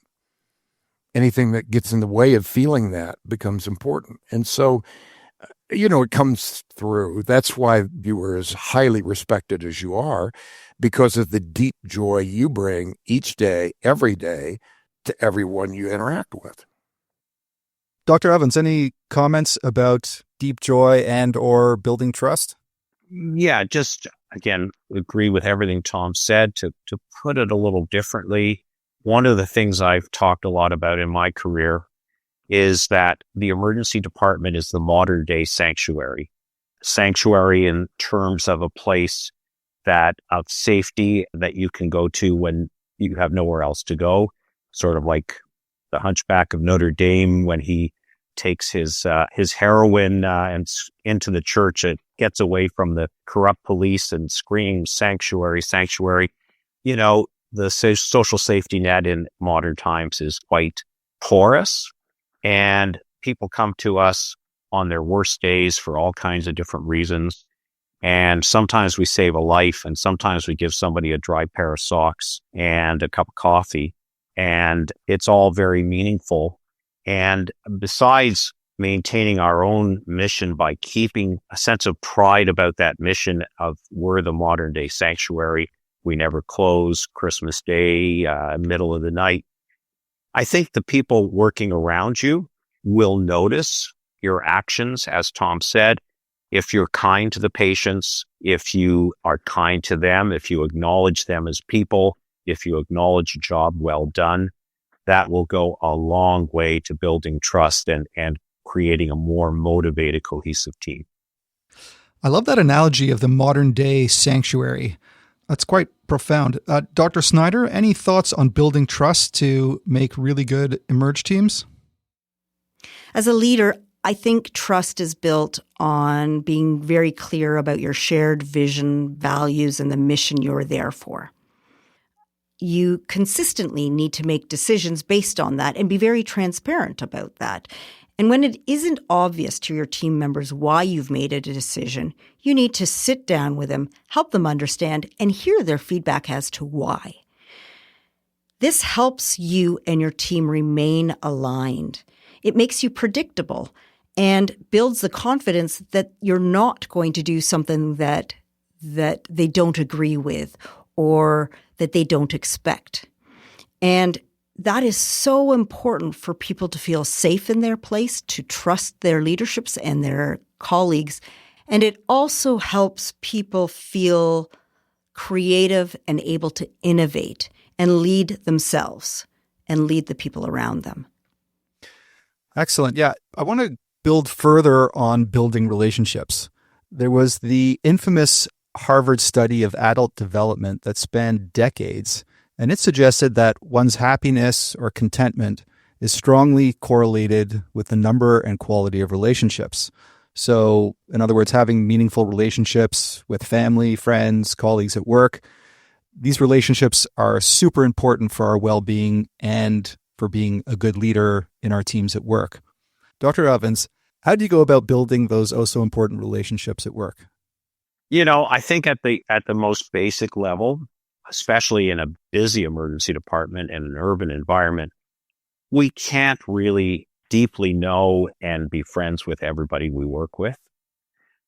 Speaker 4: Anything that gets in the way of feeling that becomes important. And so, it comes through. That's why you are as highly respected as you are, because of the deep joy you bring each day, every day, to everyone you interact with.
Speaker 3: Dr. Evans, any comments about deep joy and or building trust?
Speaker 5: Yeah, just, again, agree with everything Tom said. To put it a little differently, one of the things I've talked a lot about in my career is that the emergency department is the modern day sanctuary. Sanctuary in terms of a place of safety that you can go to when you have nowhere else to go. Sort of like the Hunchback of Notre Dame when he takes his heroin and into the church, it gets away from the corrupt police and screams sanctuary, sanctuary. The social safety net in modern times is quite porous, and people come to us on their worst days for all kinds of different reasons. And sometimes we save a life, and sometimes we give somebody a dry pair of socks and a cup of coffee, and it's all very meaningful. And besides maintaining our own mission by keeping a sense of pride about that mission of we're the modern day sanctuary, we never close, Christmas Day, middle of the night. I think the people working around you will notice your actions, as Tom said. If you're kind to the patients, if you are kind to them, if you acknowledge them as people, if you acknowledge a job well done, that will go a long way to building trust and creating a more motivated, cohesive team.
Speaker 1: I love that analogy of the modern day sanctuary. That's quite profound. Dr. Snyder, any thoughts on building trust to make really good emerge teams?
Speaker 6: As a leader, I think trust is built on being very clear about your shared vision, values, and the mission you're there for. You consistently need to make decisions based on that and be very transparent about that. And when it isn't obvious to your team members why you've made a decision, you need to sit down with them, help them understand, and hear their feedback as to why. This helps you and your team remain aligned. It makes you predictable and builds the confidence that you're not going to do something that they don't agree with or that they don't expect. And that is so important for people to feel safe in their place, to trust their leaderships and their colleagues. And it also helps people feel creative and able to innovate and lead themselves and lead the people around them.
Speaker 3: Excellent. Yeah, I want to build further on building relationships. There was the infamous Harvard study of adult development that spanned decades, and it suggested that one's happiness or contentment is strongly correlated with the number and quality of relationships. So, in other words, having meaningful relationships with family, friends, colleagues at work, these relationships are super important for our well-being and for being a good leader in our teams at work. Dr. Evans, How do you go about building those oh so important relationships at work?
Speaker 5: I think at the most basic level, especially in a busy emergency department in an urban environment, we can't really deeply know and be friends with everybody we work with.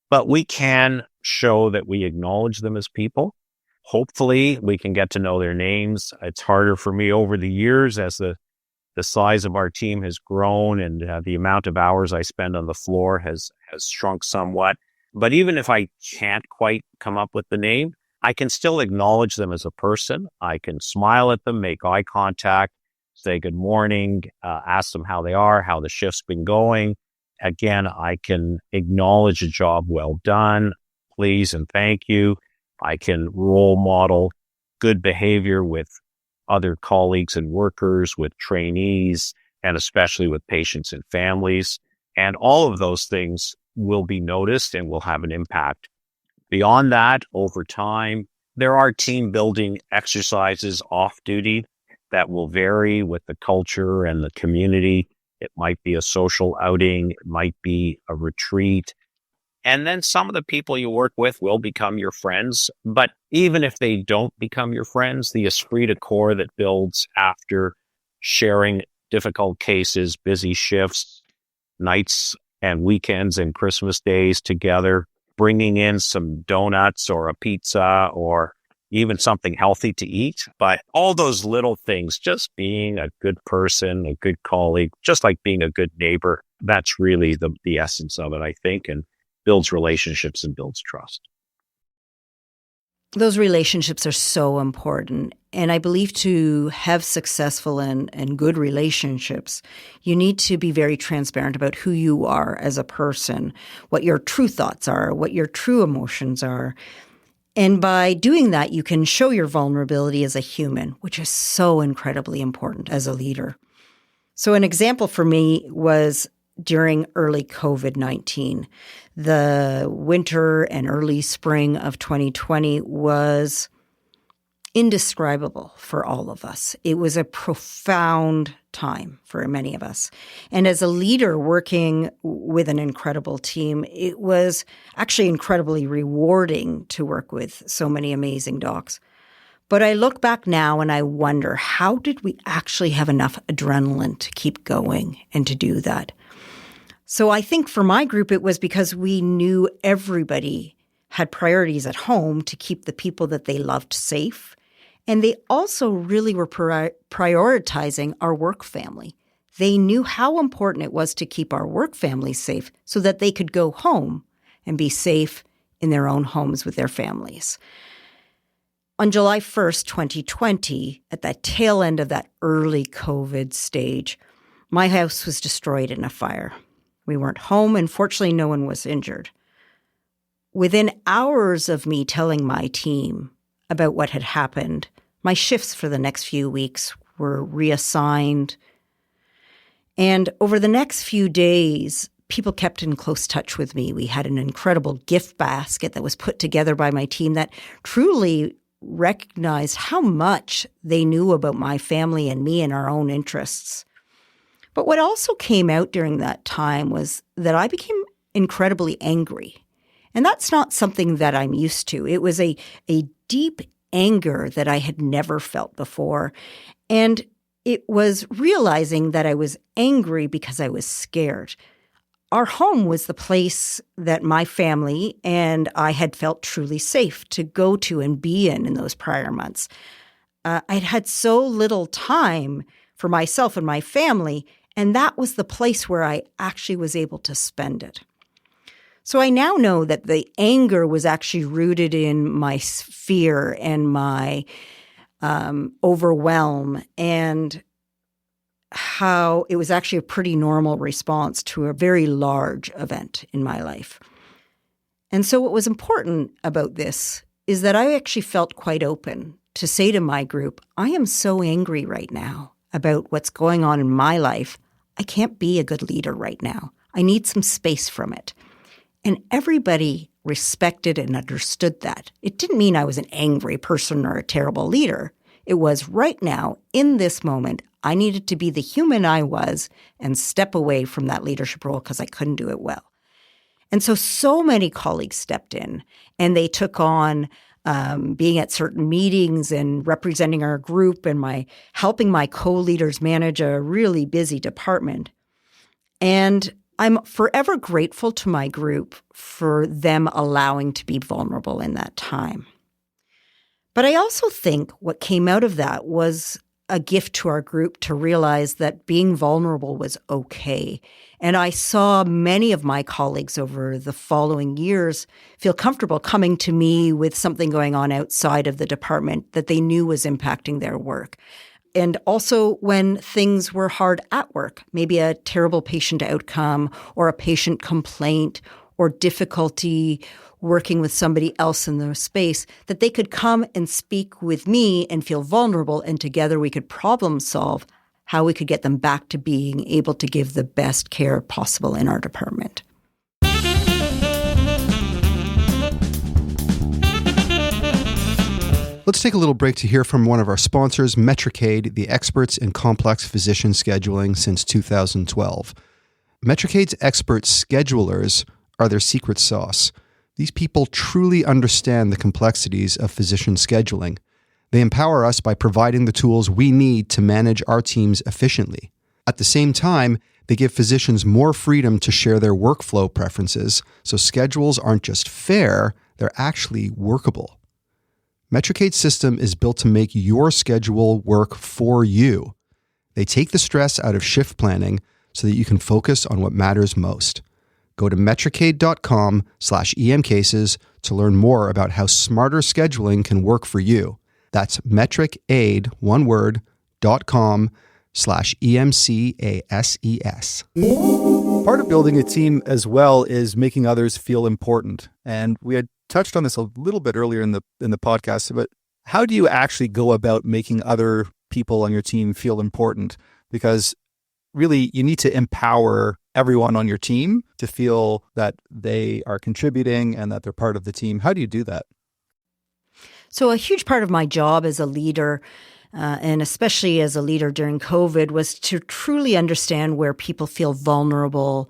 Speaker 5: But we can show that we acknowledge them as people. Hopefully, we can get to know their names. It's harder for me over the years as the size of our team has grown and the amount of hours I spend on the floor has shrunk somewhat. But even if I can't quite come up with the name, I can still acknowledge them as a person. I can smile at them, make eye contact, say good morning, ask them how they are, how the shift's been going. Again, I can acknowledge a job well done, please and thank you. I can role model good behavior with other colleagues and workers, with trainees, and especially with patients and families. And all of those things will be noticed and will have an impact. Beyond that, over time, there are team building exercises off duty that will vary with the culture and the community. It might be a social outing. It might be a retreat. And then some of the people you work with will become your friends. But even if they don't become your friends, the esprit de corps that builds after sharing difficult cases, busy shifts, nights and weekends and Christmas days together, bringing in some donuts or a pizza or even something healthy to eat. But all those little things, just being a good person, a good colleague, just like being a good neighbor, that's really the essence of it, I think, and builds relationships and builds trust.
Speaker 6: Those relationships are so important. And I believe to have successful and good relationships, you need to be very transparent about who you are as a person, what your true thoughts are, what your true emotions are. And by doing that, you can show your vulnerability as a human, which is so incredibly important as a leader. So an example for me was during early COVID-19. The winter and early spring of 2020 was indescribable for all of us. It was a profound time for many of us. And as a leader working with an incredible team, it was actually incredibly rewarding to work with so many amazing docs. But I look back now and I wonder, how did we actually have enough adrenaline to keep going and to do that? So I think for my group, it was because we knew everybody had priorities at home to keep the people that they loved safe. And they also really were prioritizing our work family. They knew how important it was to keep our work family safe so that they could go home and be safe in their own homes with their families. On July 1st, 2020, at that tail end of that early COVID stage, my house was destroyed in a fire. We weren't home, and fortunately, no one was injured. Within hours of me telling my team about what had happened, my shifts for the next few weeks were reassigned. And over the next few days, people kept in close touch with me. We had an incredible gift basket that was put together by my team that truly recognized how much they knew about my family and me and our own interests. But what also came out during that time was that I became incredibly angry. And that's not something that I'm used to. It was a deep anger that I had never felt before. And it was realizing that I was angry because I was scared. Our home was the place that my family and I had felt truly safe to go to and be in those prior months. I'd had so little time for myself and my family, and that was the place where I actually was able to spend it. So I now know that the anger was actually rooted in my fear and my overwhelm, and how it was actually a pretty normal response to a very large event in my life. And so what was important about this is that I actually felt quite open to say to my group, I am so angry right now about what's going on in my life. I can't be a good leader right now. I need some space from it. And everybody respected and understood that. It didn't mean I was an angry person or a terrible leader. It was right now, in this moment, I needed to be the human I was and step away from that leadership role because I couldn't do it well. And so many colleagues stepped in and they took on being at certain meetings and representing our group and helping my co-leaders manage a really busy department. And I'm forever grateful to my group for them allowing to be vulnerable in that time. But I also think what came out of that was a gift to our group to realize that being vulnerable was okay. And I saw many of my colleagues over the following years feel comfortable coming to me with something going on outside of the department that they knew was impacting their work. And also when things were hard at work, maybe a terrible patient outcome or a patient complaint or difficulty working with somebody else in the space, that they could come and speak with me and feel vulnerable, and together we could problem solve how we could get them back to being able to give the best care possible in our department.
Speaker 2: Let's take a little break to hear from one of our sponsors, Metricaid, the experts in complex physician scheduling since 2012. Metricaid's expert schedulers are their secret sauce. These people truly understand the complexities of physician scheduling. They empower us by providing the tools we need to manage our teams efficiently. At the same time, they give physicians more freedom to share their workflow preferences, so schedules aren't just fair, they're actually workable. Metricaid's system is built to make your schedule work for you. They take the stress out of shift planning so that you can focus on what matters most. Go to metricaid.com/emcases to learn more about how smarter scheduling can work for you. That's metricaid, one word, .com/EMCASES.
Speaker 3: Part of building a team as well is making others feel important. And we had touched on this a little bit earlier in the podcast, but how do you actually go about making other people on your team feel important? Because really, you need to empower everyone on your team to feel that they are contributing and that they're part of the team. How do you do that?
Speaker 6: So a huge part of my job as a leader, and especially as a leader during COVID, was to truly understand where people feel vulnerable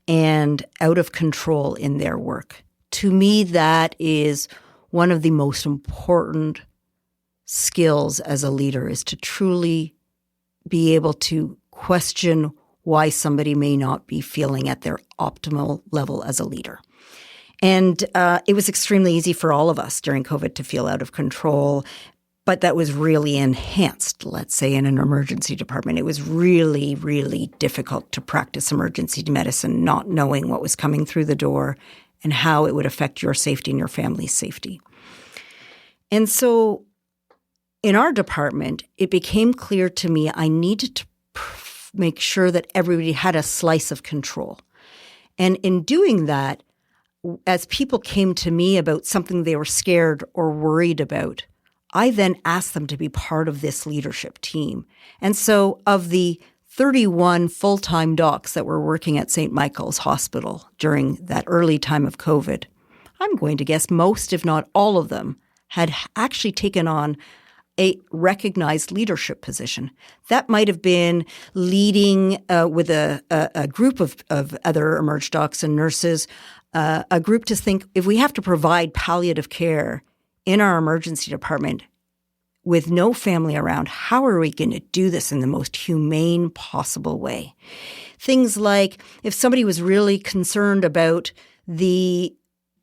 Speaker 6: and out of control in their work. To me, that is one of the most important skills as a leader, is to truly be able to question why somebody may not be feeling at their optimal level as a leader. And it was extremely easy for all of us during COVID to feel out of control, but that was really enhanced, let's say, in an emergency department. It was really, really difficult to practice emergency medicine, not knowing what was coming through the door and how it would affect your safety and your family's safety. And so in our department, it became clear to me I needed to make sure that everybody had a slice of control. And in doing that, as people came to me about something they were scared or worried about, I then asked them to be part of this leadership team. And so of the 31 full-time docs that were working at St. Michael's Hospital during that early time of COVID, I'm going to guess most, if not all of them, had actually taken on a recognized leadership position. That might have been leading with a group of other emerge docs and nurses, a group to think, if we have to provide palliative care in our emergency department with no family around, how are we going to do this in the most humane possible way? Things like if somebody was really concerned about the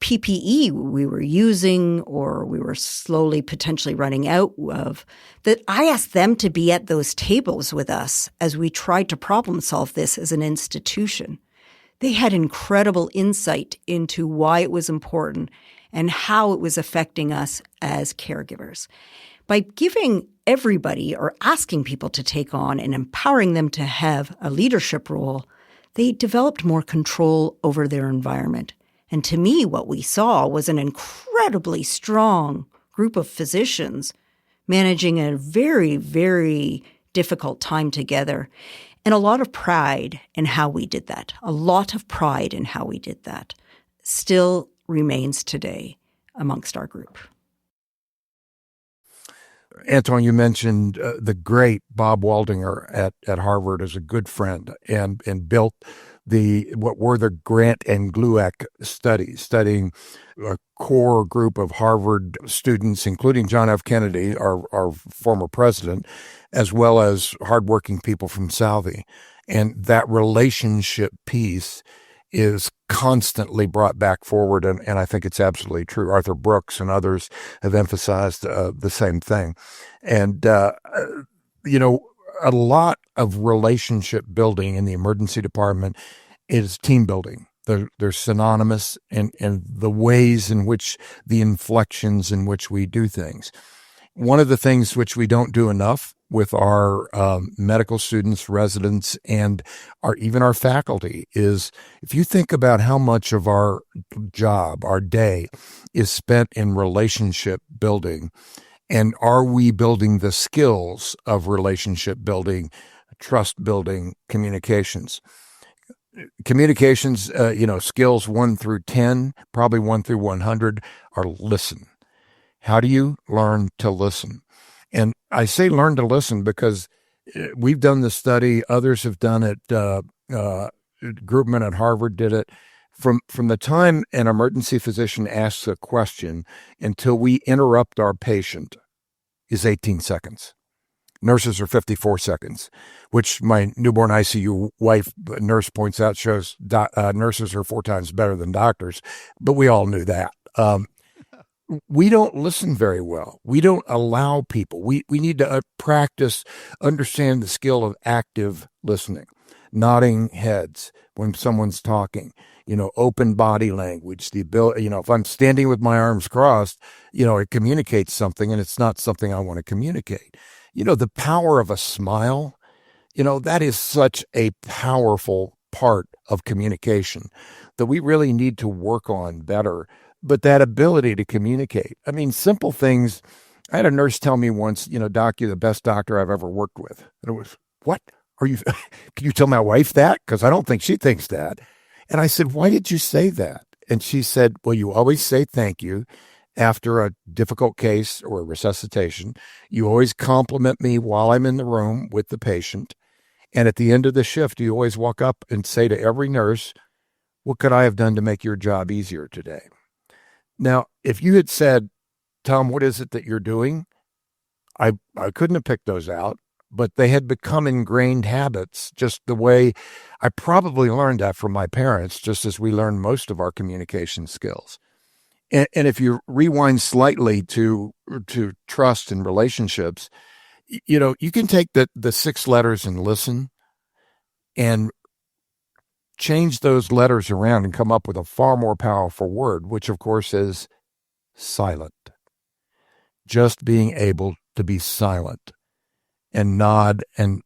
Speaker 6: PPE we were using or we were slowly potentially running out of, that I asked them to be at those tables with us as we tried to problem solve this as an institution. They had incredible insight into why it was important and how it was affecting us as caregivers. By giving everybody or asking people to take on and empowering them to have a leadership role, they developed more control over their environment. And to me, what we saw was an incredibly strong group of physicians managing a very, very difficult time together. And a lot of pride in how we did that. A lot of pride in how we did that still remains today amongst our group.
Speaker 4: Anton, you mentioned the great Bob Waldinger at Harvard as a good friend and built what were the Grant and Glueck studies, studying a core group of Harvard students, including John F. Kennedy, our former president, as well as hardworking people from Southie. And that relationship piece is constantly brought back forward, and I think it's absolutely true. Arthur Brooks and others have emphasized the same thing. And, a lot of relationship building in the emergency department is team building. They're synonymous in the ways in which the inflections in which we do things. One of the things which we don't do enough with our medical students, residents, and even our faculty is, if you think about how much of our job, our day, is spent in relationship building, and are we building the skills of relationship building, trust building, communications? Communications, skills 1 through 10, probably 1 through 100, are listen. How do you learn to listen? And I say learn to listen because we've done the study. Others have done it. Groupman at Harvard did it. From the time an emergency physician asks a question until we interrupt our patient is 18 seconds. Nurses are 54 seconds, which my newborn ICU wife nurse points out shows nurses are 4 times better than doctors, but we all knew that. We don't listen very well. We don't allow people. We need to practice, understand the skill of active listening, nodding heads when someone's talking, open body language, the ability, if I'm standing with my arms crossed, it communicates something and it's not something I want to communicate. The power of a smile, that is such a powerful part of communication that we really need to work on better. But that ability to communicate, simple things. I had a nurse tell me once, Doc, you're the best doctor I've ever worked with. And it was, what? Are you, can you tell my wife that? Because I don't think she thinks that. And I said, why did you say that? And she said, well, you always say thank you after a difficult case or a resuscitation. You always compliment me while I'm in the room with the patient. And at the end of the shift, you always walk up and say to every nurse, what could I have done to make your job easier today? Now, if you had said, Tom, what is it that you're doing? I couldn't have picked those out, but they had become ingrained habits, just the way I probably learned that from my parents, just as we learned most of our communication skills. And if you rewind slightly to trust and relationships, you can take the 6 letters in listen and change those letters around and come up with a far more powerful word, which of course is silent. Just being able to be silent and nod and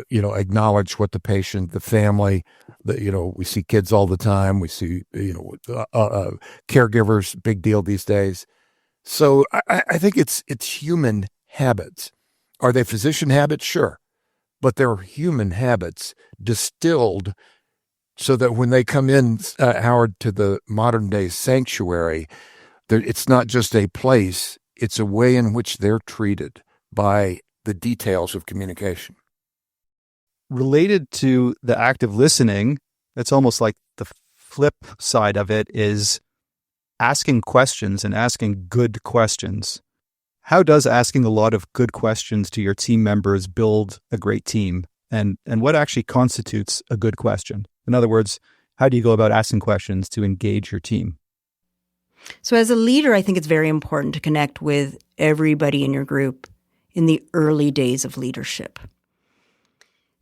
Speaker 4: acknowledge what the patient, the family, we see kids all the time. We see, caregivers, big deal these days. So I think it's human habits. Are they physician habits? Sure. But they're human habits distilled so that when they come in, Howard, to the modern day sanctuary, it's not just a place, it's a way in which they're treated by the details of communication.
Speaker 3: Related to the active listening, it's almost like the flip side of it is asking questions and asking good questions. How does asking a lot of good questions to your team members build a great team? And what actually constitutes a good question? In other words, how do you go about asking questions to engage your team?
Speaker 6: So as a leader, I think it's very important to connect with everybody in your group in the early days of leadership.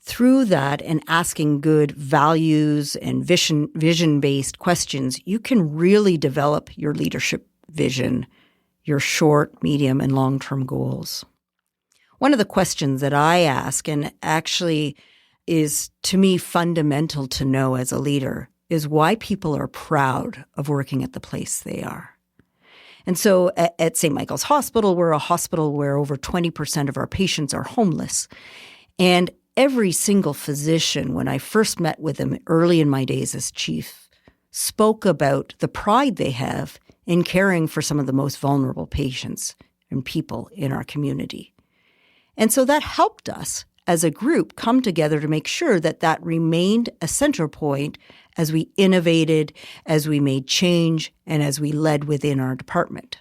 Speaker 6: Through that and asking good values and vision-based questions, you can really develop your leadership vision, your short, medium, and long-term goals. One of the questions that I ask, and actually is to me fundamental to know as a leader, is why people are proud of working at the place they are. And so at St. Michael's Hospital, we're a hospital where over 20% of our patients are homeless. And every single physician, when I first met with them early in my days as chief, spoke about the pride they have in caring for some of the most vulnerable patients and people in our community. And so that helped us as a group come together to make sure that that remained a center point as we innovated, as we made change, and as we led within our department.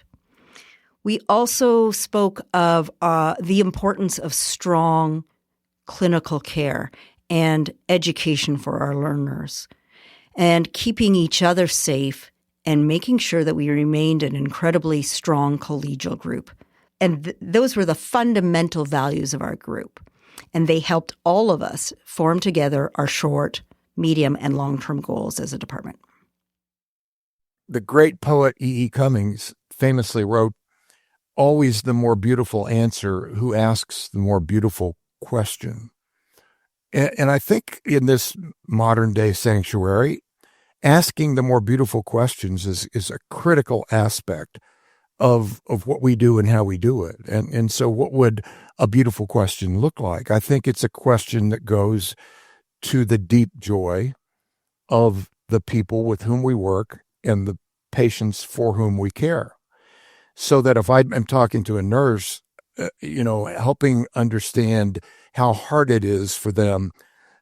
Speaker 6: We also spoke of the importance of strong clinical care and education for our learners, and keeping each other safe and making sure that we remained an incredibly strong collegial group. And those were the fundamental values of our group. And they helped all of us form together our short, medium, and long-term goals as a department.
Speaker 4: The great poet E.E. Cummings famously wrote, "Always the more beautiful answer who asks the more beautiful question." And I think in this modern day sanctuary, asking the more beautiful questions is a critical aspect of what we do and how we do it. And so what would a beautiful question look like? I think it's a question that goes to the deep joy of the people with whom we work and the patients for whom we care. So that if I'm talking to a nurse, helping understand how hard it is for them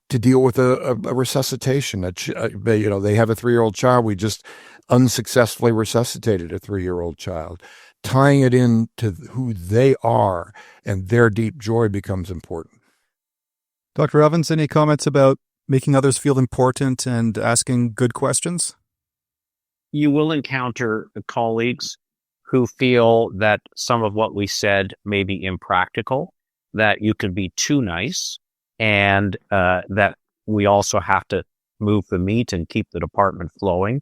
Speaker 4: to deal with a resuscitation. They have a 3-year-old child. We just unsuccessfully resuscitated a 3-year-old child. Tying it into who they are and their deep joy becomes important.
Speaker 3: Dr. Evans, any comments about making others feel important and asking good questions?
Speaker 5: You will encounter colleagues who feel that some of what we said may be impractical, that you can be too nice, and that we also have to move the meat and keep the department flowing.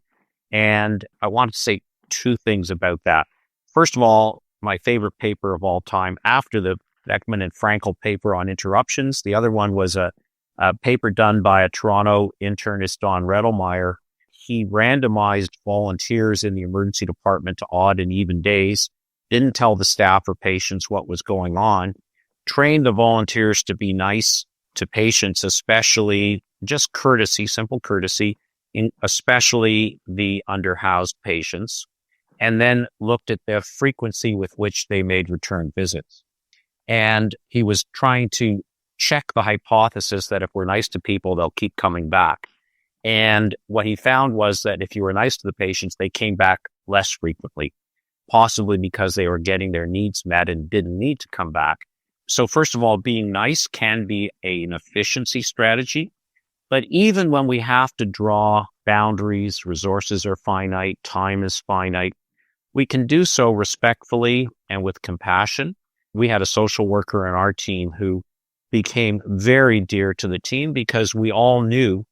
Speaker 5: And I want to say two things about that. First of all, my favorite paper of all time, after the Beckman and Frankel paper on interruptions, the other one was a paper done by a Toronto internist, Don Redelmeyer. He randomized volunteers in the emergency department to odd and even days, didn't tell the staff or patients what was going on, trained the volunteers to be nice to patients, especially just courtesy, simple courtesy, especially the underhoused patients, and then looked at the frequency with which they made return visits. And he was trying to check the hypothesis that if we're nice to people, they'll keep coming back. And what he found was that if you were nice to the patients, they came back less frequently, possibly because they were getting their needs met and didn't need to come back. So first of all, being nice can be an efficiency strategy. But even when we have to draw boundaries, resources are finite, time is finite, we can do so respectfully and with compassion. We had a social worker in our team who became very dear to the team because we all knew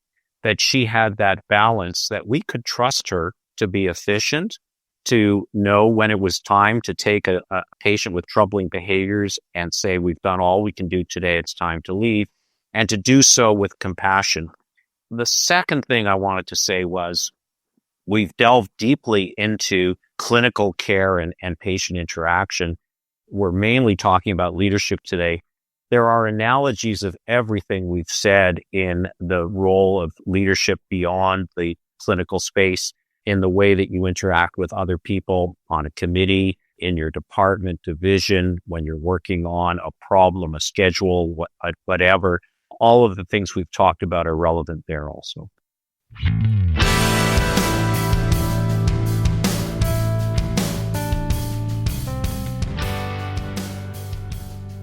Speaker 5: that she had that balance, that we could trust her to be efficient, to know when it was time to take a patient with troubling behaviors and say, we've done all we can do today, it's time to leave, and to do so with compassion. The second thing I wanted to say was we've delved deeply into clinical care and patient interaction. We're mainly talking about leadership today. There are analogies of everything we've said in the role of leadership beyond the clinical space, in the way that you interact with other people on a committee, in your department, division, when you're working on a problem, a schedule, whatever. All of the things we've talked about are relevant there also.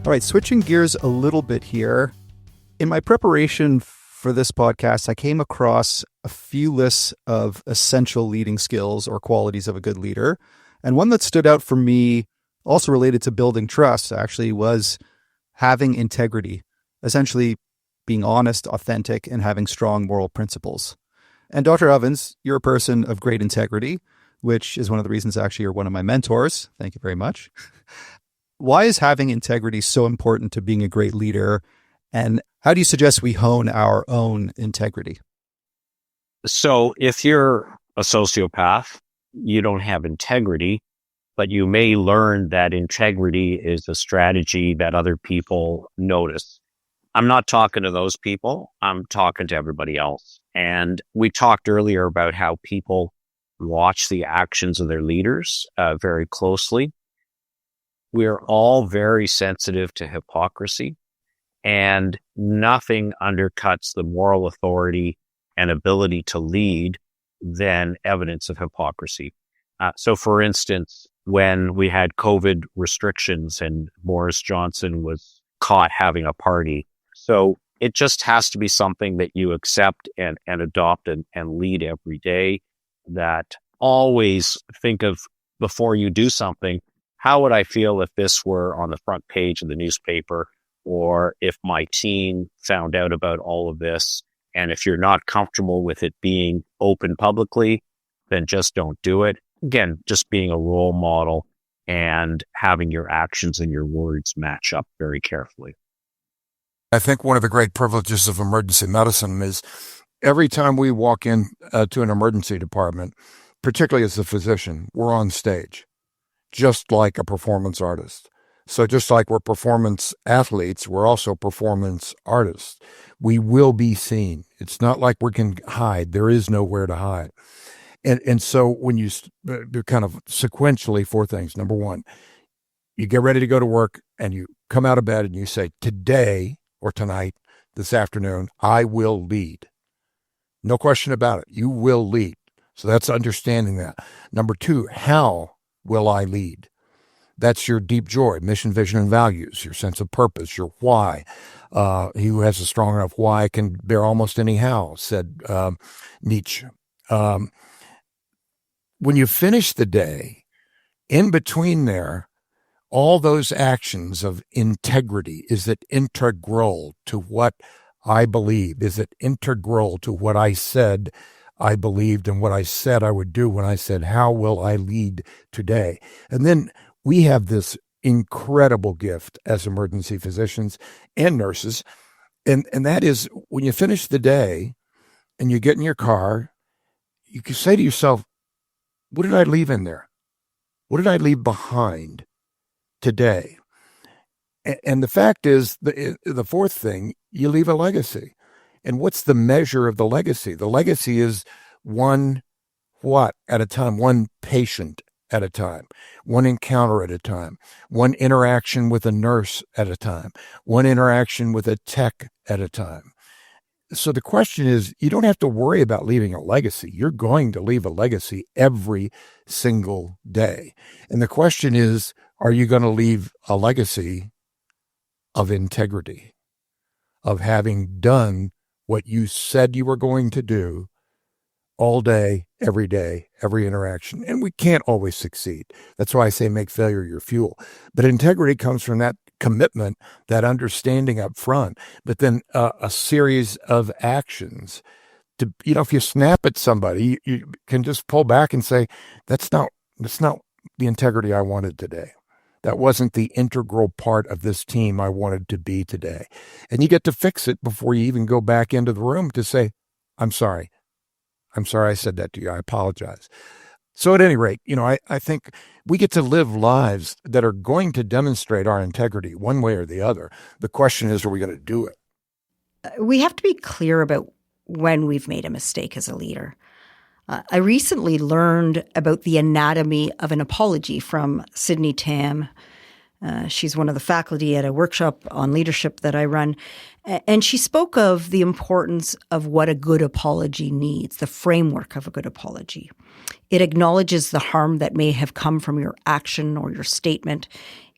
Speaker 3: All right, switching gears a little bit here. In my preparation for this podcast, I came across a few lists of essential leading skills or qualities of a good leader. And one that stood out for me, also related to building trust, actually, was having integrity, essentially being honest, authentic, and having strong moral principles. And Dr. Evans, you're a person of great integrity, which is one of the reasons actually you're one of my mentors. Thank you very much. Why is having integrity so important to being a great leader? And how do you suggest we hone our own integrity?
Speaker 5: So if you're a sociopath, you don't have integrity, but you may learn that integrity is a strategy that other people notice. I'm not talking to those people. I'm talking to everybody else. And we talked earlier about how people watch the actions of their leaders very closely. we're all very sensitive to hypocrisy, and nothing undercuts the moral authority and ability to lead than evidence of hypocrisy. So, for instance, when we had COVID restrictions and Boris Johnson was caught having a party, so it just has to be something that you accept and adopt and lead every day. That always think of, before you do something, how would I feel if this were on the front page of the newspaper, or if my teen found out about all of this? And if you're not comfortable with it being open publicly, then just don't do it. Again, just being a role model and having your actions and your words match up very carefully.
Speaker 4: I think one of the great privileges of emergency medicine is every time we walk in to an emergency department, particularly as a physician, we're on stage, just like a performance artist. So just like we're performance athletes, we're also performance artists. We will be seen. It's not like we can hide. There is nowhere to hide. And so when you do kind of sequentially 4 things. Number 1, you get ready to go to work and you come out of bed and you say, today or tonight, this afternoon, I will lead. No question about it. You will lead. So that's understanding that. Number 2, how will I lead? That's your deep joy, mission, vision, and values, your sense of purpose, your why. He who has a strong enough why can bear almost any how, said Nietzsche. When you finish the day, in between there, all those actions of integrity, is it integral to what I believe? Is it integral to what I said I believed and what I said I would do when I said, how will I lead today? And then we have this incredible gift as emergency physicians and nurses, and that is when you finish the day and you get in your car, you can say to yourself, what did I leave in there? What did I leave behind today? And the fact is, the fourth thing, you leave a legacy. And what's the measure of the legacy? The legacy is one what at a time, one patient at a time, one encounter at a time, one interaction with a nurse at a time, one interaction with a tech at a time. So the question is, you don't have to worry about leaving a legacy. You're going to leave a legacy every single day. And the question is, are you going to leave a legacy of integrity, of having done what you said you were going to do all day, every interaction? And we can't always succeed. That's why I say make failure your fuel. But integrity comes from that commitment, that understanding up front, but then a series of actions. To, if you snap at somebody, you can just pull back and say, that's not the integrity I wanted today. That wasn't the integral part of this team I wanted to be today. And you get to fix it before you even go back into the room to say, I'm sorry. I'm sorry I said that to you. I apologize. So at any rate, I think we get to live lives that are going to demonstrate our integrity one way or the other. The question is, are we going to do it?
Speaker 6: We have to be clear about when we've made a mistake as a leader. I recently learned about the anatomy of an apology from Sydney Tam. She's one of the faculty at a workshop on leadership that I run. And she spoke of the importance of what a good apology needs, the framework of a good apology. It acknowledges the harm that may have come from your action or your statement.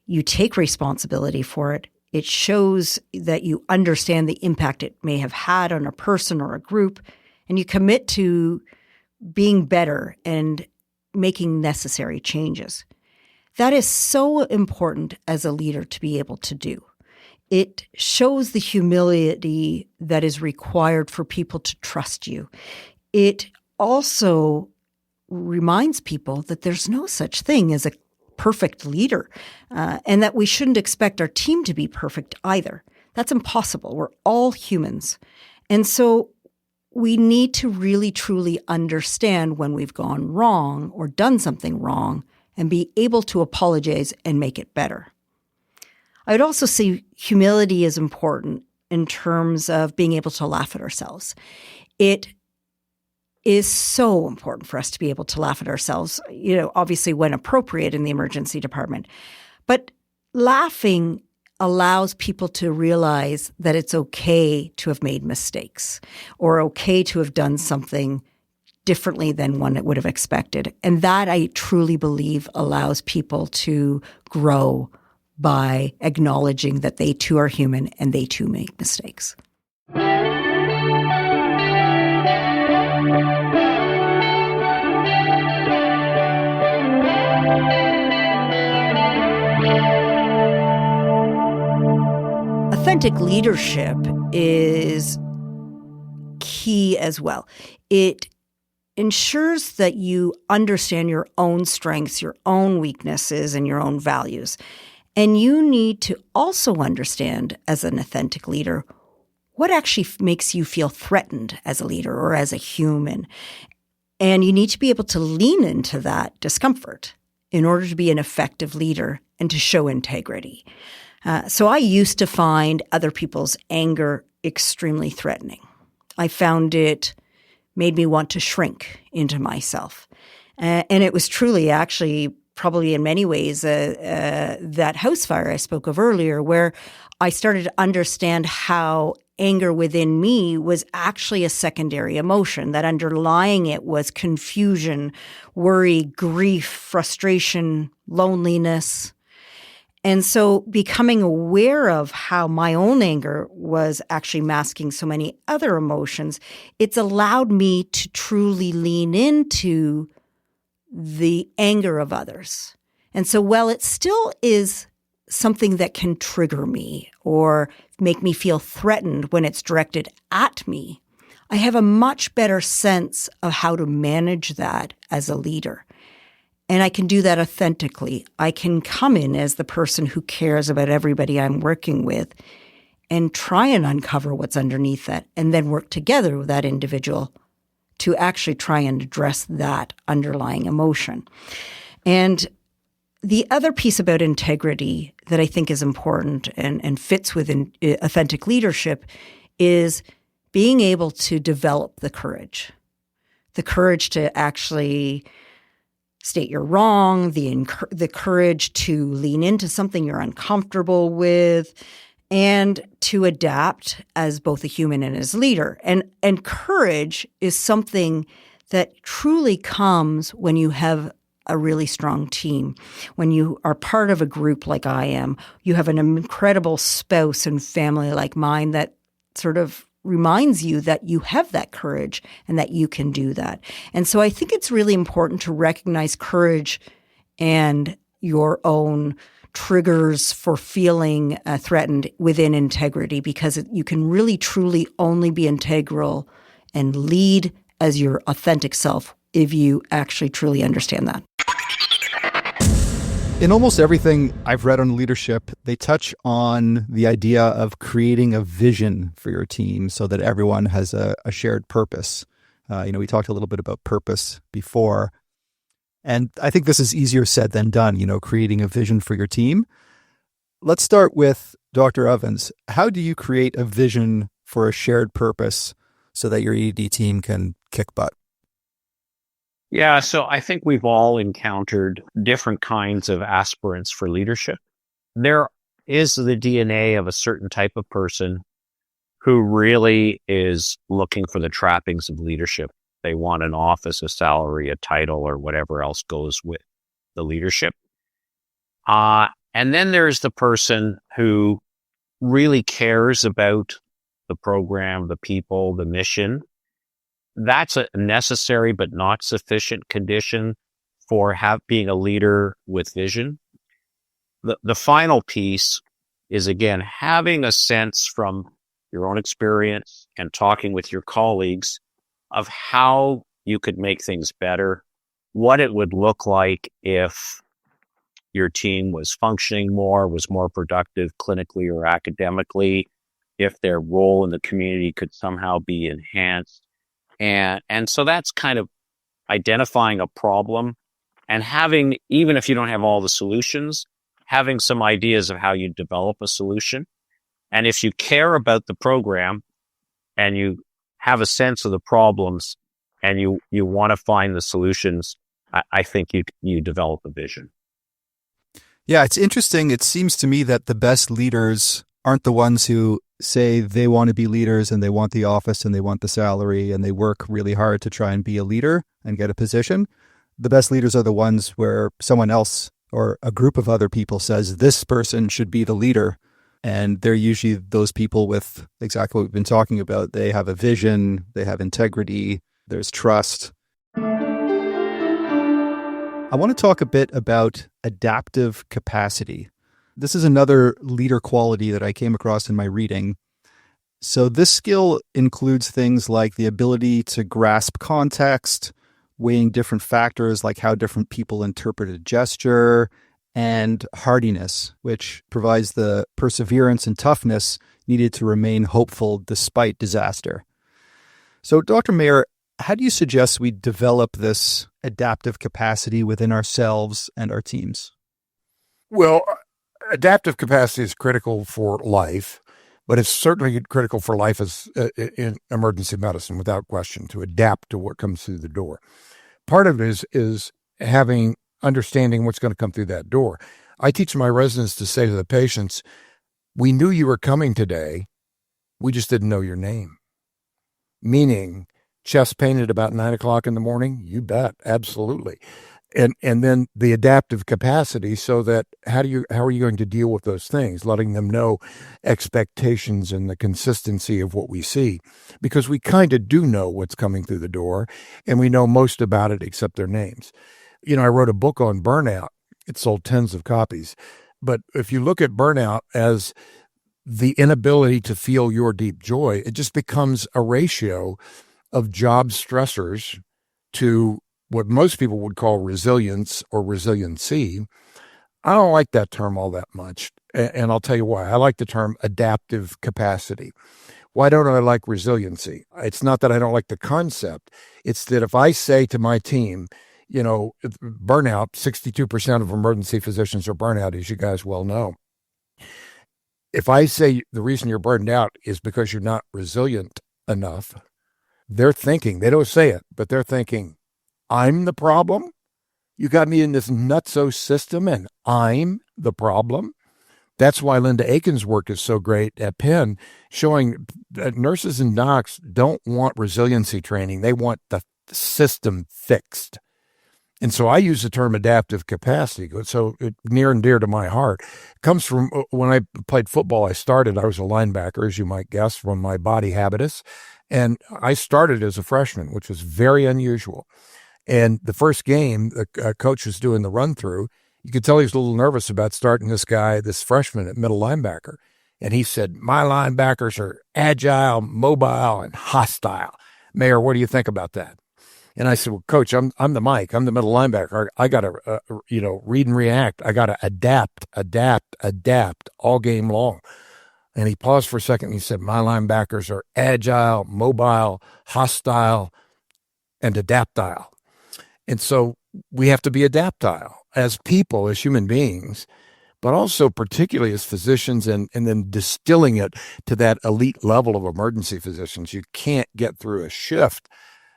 Speaker 6: You take responsibility for it. It shows that you understand the impact it may have had on a person or a group, and you commit to being better and making necessary changes. That is so important as a leader to be able to do. It shows the humility that is required for people to trust you. It also reminds people that there's no such thing as a perfect leader, and that we shouldn't expect our team to be perfect either. That's impossible. We're all humans. And so we need to really, truly understand when we've gone wrong or done something wrong and be able to apologize and make it better. I would also say humility is important in terms of being able to laugh at ourselves. It is so important for us to be able to laugh at ourselves, obviously when appropriate in the emergency department. But laughing allows people to realize that it's okay to have made mistakes or okay to have done something differently than one would have expected. And that, I truly believe, allows people to grow by acknowledging that they too are human and they too make mistakes. Authentic leadership is key as well. It ensures that you understand your own strengths, your own weaknesses, and your own values. And you need to also understand, as an authentic leader, what actually makes you feel threatened as a leader or as a human. And you need to be able to lean into that discomfort in order to be an effective leader and to show integrity. So I used to find other people's anger extremely threatening. I found it made me want to shrink into myself. And it was truly actually probably in many ways that house fire I spoke of earlier, where I started to understand how anger within me was actually a secondary emotion, that underlying it was confusion, worry, grief, frustration, loneliness. And so becoming aware of how my own anger was actually masking so many other emotions, it's allowed me to truly lean into the anger of others. And so while it still is something that can trigger me or make me feel threatened when it's directed at me, I have a much better sense of how to manage that as a leader. And I can do that authentically. I can come in as the person who cares about everybody I'm working with and try and uncover what's underneath that, and then work together with that individual to actually try and address that underlying emotion. And the other piece about integrity that I think is important and fits within authentic leadership is being able to develop the courage to actually state you're wrong, the courage to lean into something you're uncomfortable with, and to adapt as both a human and as a leader. And courage is something that truly comes when you have a really strong team. When you are part of a group like I am, you have an incredible spouse and family like mine that sort of reminds you that you have that courage and that you can do that. And so I think it's really important to recognize courage and your own triggers for feeling threatened within integrity, because you can really truly only be integral and lead as your authentic self if you actually truly understand that.
Speaker 3: In almost everything I've read on leadership, they touch on the idea of creating a vision for your team so that everyone has a shared purpose. We talked a little bit about purpose before, and I think this is easier said than done, creating a vision for your team. Let's start with Dr. Ovens. How do you create a vision for a shared purpose so that your ED team can kick butt?
Speaker 5: Yeah, so I think we've all encountered different kinds of aspirants for leadership. There is the DNA of a certain type of person who really is looking for the trappings of leadership. They want an office, a salary, a title, or whatever else goes with the leadership. And then there's the person who really cares about the program, the people, the mission. That's a necessary but not sufficient condition for being a leader with vision. The final piece is, again, having a sense from your own experience and talking with your colleagues of how you could make things better, what it would look like if your team was functioning more, was more productive clinically or academically, if their role in the community could somehow be enhanced. And so that's kind of identifying a problem and having, even if you don't have all the solutions, having some ideas of how you develop a solution. And if you care about the program and you have a sense of the problems and you want to find the solutions, I think you develop a vision.
Speaker 3: Yeah, it's interesting. It seems to me that the best leaders aren't the ones who say they want to be leaders and they want the office and they want the salary and they work really hard to try and be a leader and get a position. The best leaders are the ones where someone else or a group of other people says this person should be the leader. And they're usually those people with exactly what we've been talking about. They have a vision, they have integrity, there's trust. I want to talk a bit about adaptive capacity. This is another leader quality that I came across in my reading. So this skill includes things like the ability to grasp context, weighing different factors like how different people interpret a gesture, and hardiness, which provides the perseverance and toughness needed to remain hopeful despite disaster. So, Dr. Mayer, how do you suggest we develop this adaptive capacity within ourselves and our teams?
Speaker 4: Well, adaptive capacity is critical for life, but it's certainly critical for life as in emergency medicine, without question, to adapt to what comes through the door. Part of it is understanding what's going to come through that door. I teach my residents to say to the patients, we knew you were coming today, we just didn't know your name. Meaning, chest pain at about 9 o'clock in the morning? You bet, absolutely. And then the adaptive capacity, so that how are you going to deal with those things? Letting them know expectations and the consistency of what we see, because we kind of do know what's coming through the door, and we know most about it except their names. I wrote a book on burnout. It sold tens of copies. But if you look at burnout as the inability to feel your deep joy, it just becomes a ratio of job stressors to what most people would call resilience or resiliency. I don't like that term all that much, and I'll tell you why. I like the term adaptive capacity. Why don't I like resiliency? It's not that I don't like the concept. It's that if I say to my team, burnout, 62% of emergency physicians are burnout, as you guys well know. If I say the reason you're burned out is because you're not resilient enough, they're thinking, they don't say it, but they're thinking, I'm the problem? You got me in this nutso system and I'm the problem? That's why Linda Aiken's work is so great at Penn, showing that nurses and docs don't want resiliency training. They want the system fixed. And so I use the term adaptive capacity. So near and dear to my heart. It comes from when I played football. I was a linebacker, as you might guess, from my body habitus. And I started as a freshman, which was very unusual. And the first game, the coach was doing the run through. You could tell he was a little nervous about starting this freshman at middle linebacker. And he said, my linebackers are agile, mobile, and hostile. Mayor, what do you think about that? And I said, well, Coach, I'm the Mike. I'm the middle linebacker. I got to, read and react. I got to adapt all game long. And he paused for a second and he said, my linebackers are agile, mobile, hostile, and adaptile. And so we have to be adaptile as people, as human beings, but also particularly as physicians, and then distilling it to that elite level of emergency physicians. You can't get through a shift,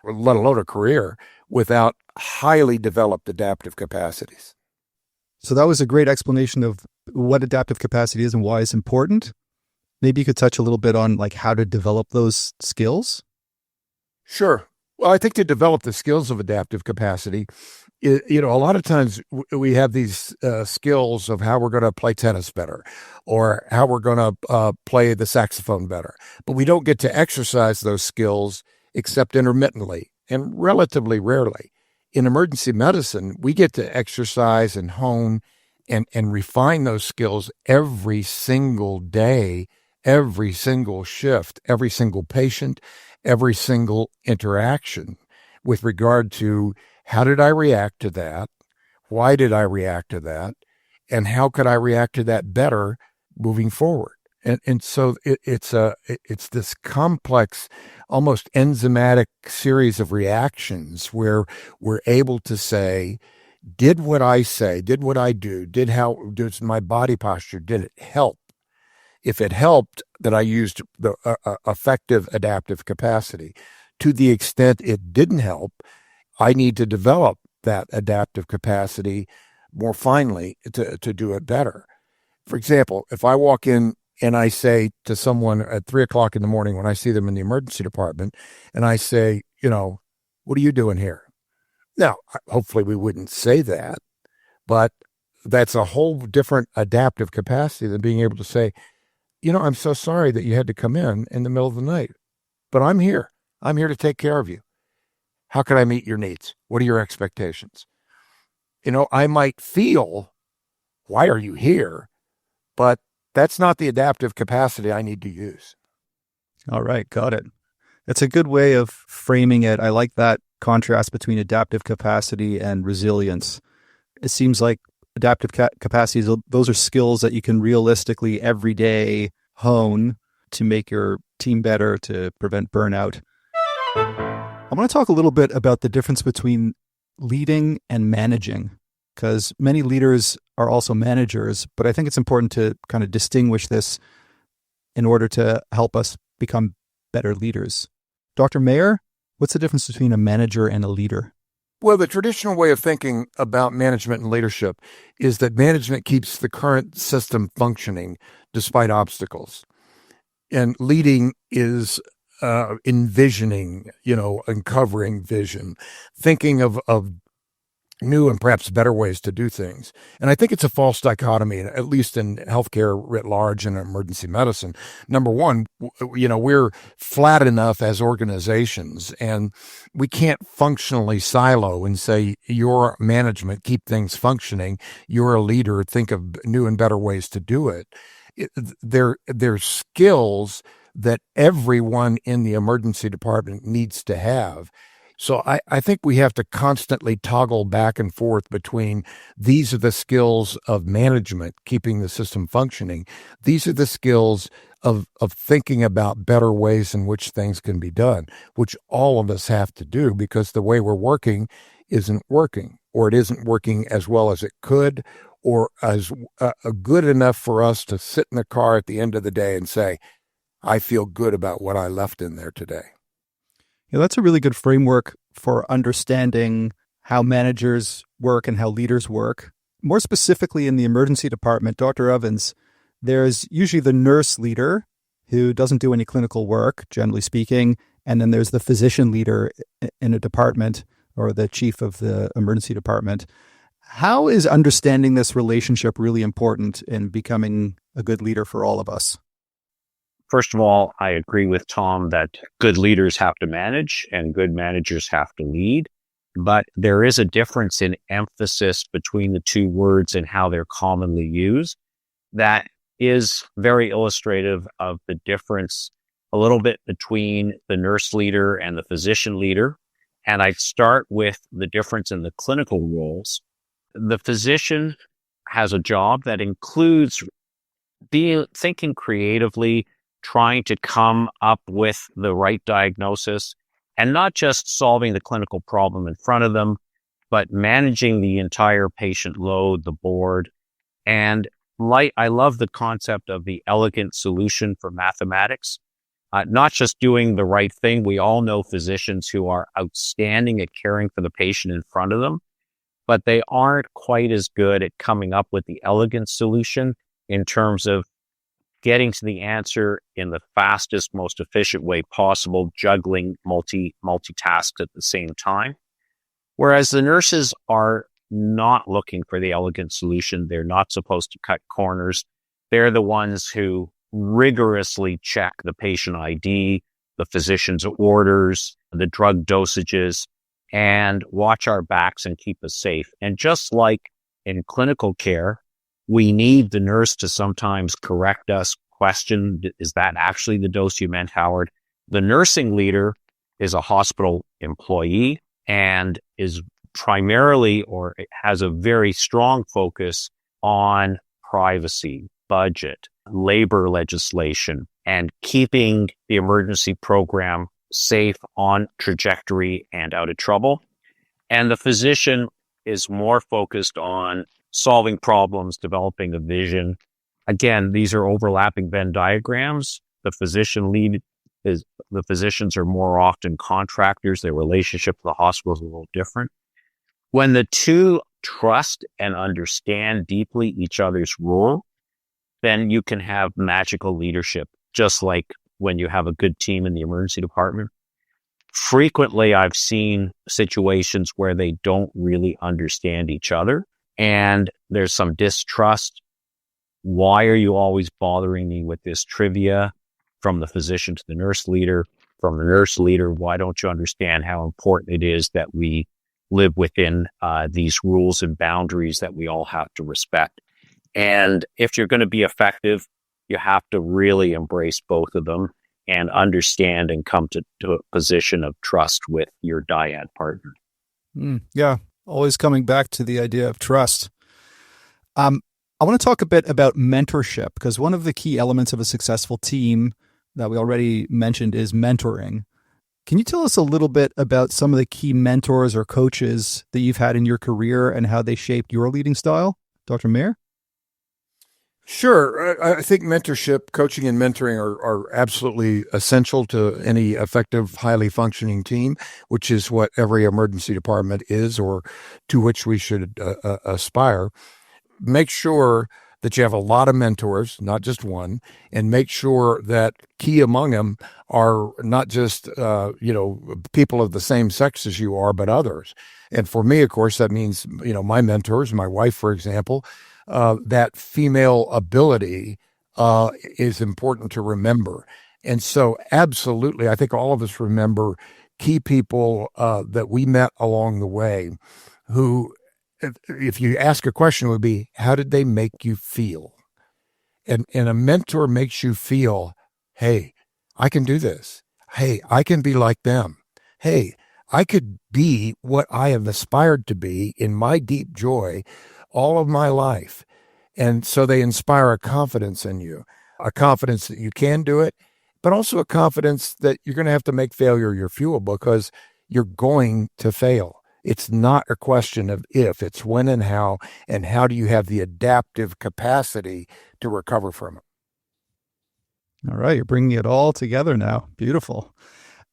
Speaker 4: let alone a career, without highly developed adaptive capacities.
Speaker 3: So that was a great explanation of what adaptive capacity is and why it's important. Maybe you could touch a little bit on how to develop those skills?
Speaker 4: Sure. Well, I think to develop the skills of adaptive capacity, a lot of times we have these skills of how we're going to play tennis better or how we're going to play the saxophone better. But we don't get to exercise those skills except intermittently and relatively rarely. In emergency medicine, we get to exercise and hone and refine those skills every single day, every single shift, every single patient, every single interaction with regard to how did I react to that? Why did I react to that? And how could I react to that better moving forward? And so it's this complex, almost enzymatic series of reactions where we're able to say, did what I say, did what I do, did my body posture, did it help? If it helped, then I used the effective adaptive capacity. To the extent it didn't help, I need to develop that adaptive capacity more finely to do it better. For example, if I walk in and I say to someone at 3:00 in the morning when I see them in the emergency department, and I say, what are you doing here? Now, hopefully we wouldn't say that, but that's a whole different adaptive capacity than being able to say, I'm so sorry that you had to come in the middle of the night, but I'm here. I'm here to take care of you. How can I meet your needs? What are your expectations? I might feel, why are you here? But that's not the adaptive capacity I need to use.
Speaker 3: All right, got it. That's a good way of framing it. I like that contrast between adaptive capacity and resilience. It seems like adaptive capacities, those are skills that you can realistically every day hone to make your team better, to prevent burnout. I want to talk a little bit about the difference between leading and managing, because many leaders are also managers, but I think it's important to kind of distinguish this in order to help us become better leaders. Dr. Mayer, what's the difference between a manager and a leader?
Speaker 4: Well, the traditional way of thinking about management and leadership is that management keeps the current system functioning despite obstacles. And leading is envisioning, uncovering vision, thinking of new and perhaps better ways to do things. And I think it's a false dichotomy, at least in healthcare writ large and emergency medicine. Number one, we're flat enough as organizations, and we can't functionally silo and say, your management, keep things functioning. You're a leader, think of new and better ways to do it. They're skills that everyone in the emergency department needs to have. So I think we have to constantly toggle back and forth between these are the skills of management, keeping the system functioning. These are the skills of thinking about better ways in which things can be done, which all of us have to do because the way we're working isn't working, or it isn't working as well as it could, or as good enough for us to sit in the car at the end of the day and say, I feel good about what I left in there today.
Speaker 3: Yeah, that's a really good framework for understanding how managers work and how leaders work. More specifically in the emergency department, Dr. Evans, there's usually the nurse leader who doesn't do any clinical work, generally speaking, and then there's the physician leader in a department or the chief of the emergency department. How is understanding this relationship really important in becoming a good leader for all of us?
Speaker 5: First of all, I agree with Tom that good leaders have to manage and good managers have to lead. But there is a difference in emphasis between the two words and how they're commonly used that is very illustrative of the difference a little bit between the nurse leader and the physician leader. And I'd start with the difference in the clinical roles. The physician has a job that includes thinking creatively, trying to come up with the right diagnosis, and not just solving the clinical problem in front of them, but managing the entire patient load, the board. And I love the concept of the elegant solution for mathematics, not just doing the right thing. We all know physicians who are outstanding at caring for the patient in front of them, but they aren't quite as good at coming up with the elegant solution in terms of getting to the answer in the fastest, most efficient way possible, juggling multitasks at the same time. Whereas the nurses are not looking for the elegant solution. They're not supposed to cut corners. They're the ones who rigorously check the patient ID, the physician's orders, the drug dosages, and watch our backs and keep us safe. And just like in clinical care, we need the nurse to sometimes correct us, question, is that actually the dose you meant, Howard? The nursing leader is a hospital employee and is primarily or has a very strong focus on privacy, budget, labor legislation, and keeping the emergency program safe, on trajectory, and out of trouble. And the physician is more focused on solving problems, developing a vision. Again, these are overlapping Venn diagrams. The physicians are more often contractors. Their relationship with the hospital is a little different. When the two trust and understand deeply each other's role, then you can have magical leadership, just like when you have a good team in the emergency department. Frequently, I've seen situations where they don't really understand each other and there's some distrust. Why are you always bothering me with this trivia? From the physician to the nurse leader, from the nurse leader, why don't you understand how important it is that we live within these rules and boundaries that we all have to respect? And if you're going to be effective, you have to really embrace both of them and understand and come to a position of trust with your dyad partner.
Speaker 3: Yeah, always coming back to the idea of trust. I want to talk a bit about mentorship, because one of the key elements of a successful team that we already mentioned is mentoring. Can you tell us a little bit about some of the key mentors or coaches that you've had in your career and how they shaped your leading style? Dr. Mayer?
Speaker 4: Sure. I think mentorship, coaching and mentoring are absolutely essential to any effective, highly functioning team, which is what every emergency department is, or to which we should aspire. Make sure that you have a lot of mentors, not just one, and make sure that key among them are not just, people of the same sex as you are, but others. And for me, of course, that means, my mentors, my wife, for example, that female ability is important to remember. And so absolutely, I think all of us remember key people that we met along the way who, if you ask a question, would be, how did they make you feel? And a mentor makes you feel, hey, I can do this. Hey, I can be like them. Hey, I could be what I have aspired to be in my deep joy all of my life. And so they inspire a confidence in you, a confidence that you can do it, but also a confidence that you're going to have to make failure your fuel, because you're going to fail. It's not a question of if, it's when and how do you have the adaptive capacity to recover from it.
Speaker 3: All right, you're bringing it all together now. Beautiful.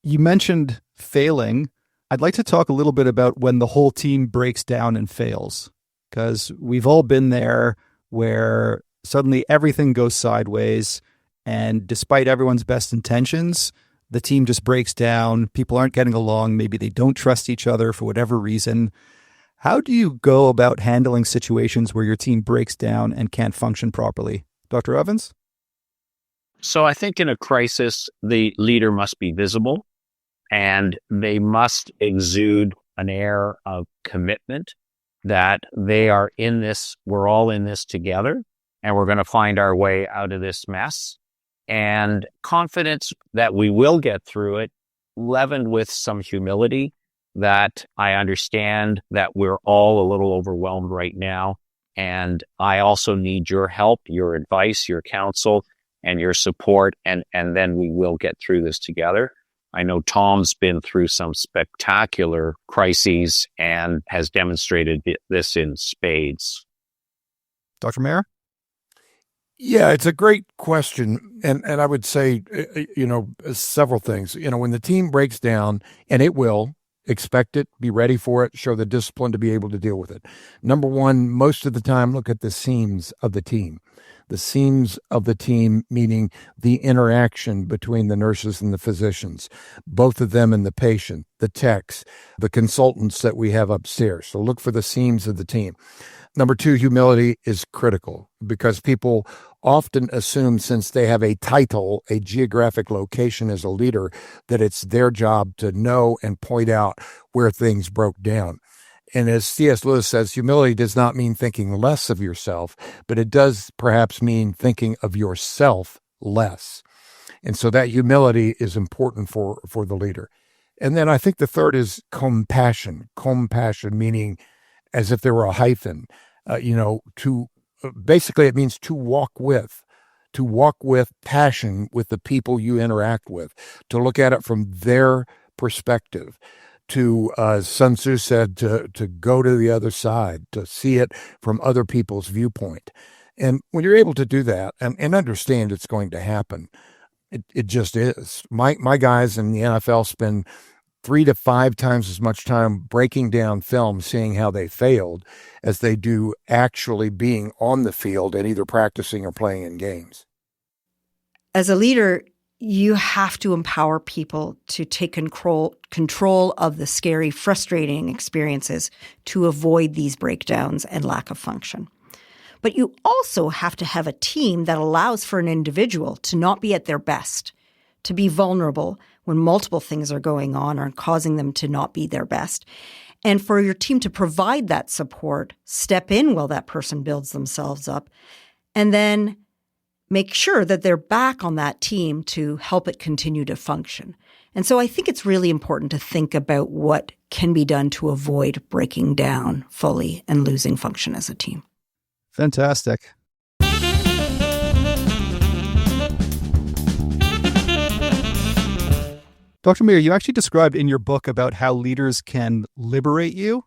Speaker 3: You mentioned failing. I'd like to talk a little bit about when the whole team breaks down and fails, because we've all been there where suddenly everything goes sideways, and despite everyone's best intentions, the team just breaks down. People aren't getting along. Maybe they don't trust each other for whatever reason. How do you go about handling situations where your team breaks down and can't function properly? Dr. Evans?
Speaker 5: So I think in a crisis, the leader must be visible and they must exude an air of commitment that they are in this, we're all in this together, and we're going to find our way out of this mess. And confidence that we will get through it, leavened with some humility that I understand that we're all a little overwhelmed right now. And I also need your help, your advice, your counsel, and your support. And then we will get through this together. I know Tom's been through some spectacular crises and has demonstrated this in spades.
Speaker 3: Dr. Mayer?
Speaker 4: Yeah, it's a great question. And I would say, several things. When the team breaks down, and it will, expect it, be ready for it, show the discipline to be able to deal with it. Number one, most of the time, look at the seams of the team. The seams of the team, meaning the interaction between the nurses and the physicians, both of them and the patient, the techs, the consultants that we have upstairs. So look for the seams of the team. Number two, humility is critical, because people often assume, since they have a title, a geographic location as a leader, that it's their job to know and point out where things broke down. And as C.S. Lewis says, humility does not mean thinking less of yourself, but it does perhaps mean thinking of yourself less. And so that humility is important for the leader. And then I think the third is compassion. Compassion meaning, as if there were a hyphen, basically it means to walk with passion with the people you interact with, to look at it from their perspective, to, as Sun Tzu said, to go to the other side, to see it from other people's viewpoint. And when you're able to do that and understand it's going to happen, it just is. My guys in the NFL spend 3 to 5 times as much time breaking down film, seeing how they failed, as they do actually being on the field and either practicing or playing in games.
Speaker 6: As a leader, you have to empower people to take control of the scary, frustrating experiences to avoid these breakdowns and lack of function. But you also have to have a team that allows for an individual to not be at their best, to be vulnerable when multiple things are going on or causing them to not be their best. And for your team to provide that support, step in while that person builds themselves up, and then make sure that they're back on that team to help it continue to function. And so I think it's really important to think about what can be done to avoid breaking down fully and losing function as a team.
Speaker 3: Fantastic. Dr. Meir, you actually described in your book about how leaders can liberate you.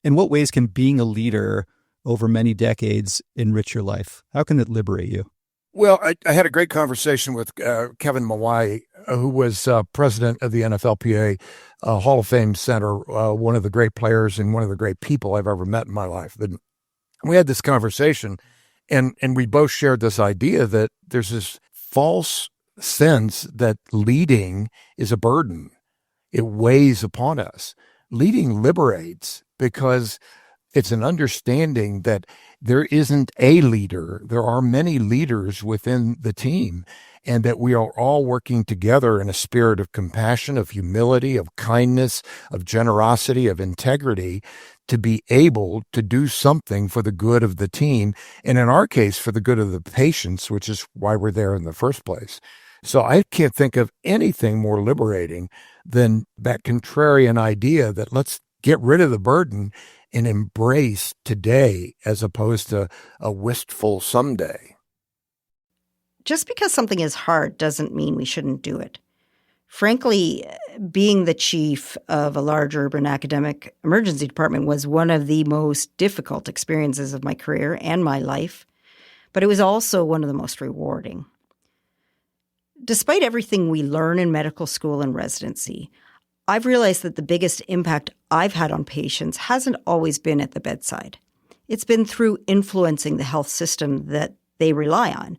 Speaker 3: In what ways can being a leader over many decades enrich your life? How can it liberate you?
Speaker 4: Well, I had a great conversation with Kevin Mawae, who was president of the NFLPA Hall of Fame Center, one of the great players and one of the great people I've ever met in my life. And we had this conversation, and we both shared this idea that there's this false sense that leading is a burden. It weighs upon us. Leading liberates because it's an understanding that there isn't a leader. There are many leaders within the team, and that we are all working together in a spirit of compassion, of humility, of kindness, of generosity, of integrity, to be able to do something for the good of the team, and in our case, for the good of the patients, which is why we're there in the first place. So I can't think of anything more liberating than that contrarian idea that let's get rid of the burden and embrace today as opposed to a wistful someday.
Speaker 6: Just because something is hard doesn't mean we shouldn't do it. Frankly, being the chief of a large urban academic emergency department was one of the most difficult experiences of my career and my life, but it was also one of the most rewarding. Despite everything we learn in medical school and residency, I've realized that the biggest impact I've had on patients hasn't always been at the bedside. It's been through influencing the health system that they rely on.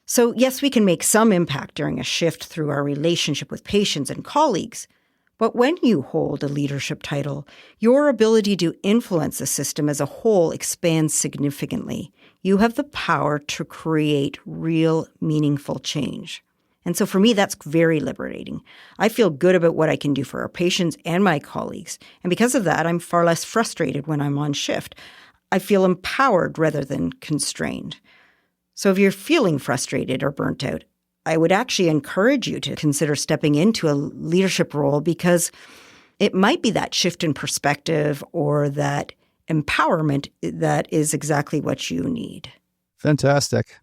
Speaker 6: So yes, we can make some impact during a shift through our relationship with patients and colleagues, but when you hold a leadership title, your ability to influence the system as a whole expands significantly. You have the power to create real, meaningful change. And so for me, that's very liberating. I feel good about what I can do for our patients and my colleagues. And because of that, I'm far less frustrated when I'm on shift. I feel empowered rather than constrained. So if you're feeling frustrated or burnt out, I would actually encourage you to consider stepping into a leadership role, because it might be that shift in perspective or that empowerment that is exactly what you need.
Speaker 3: Fantastic.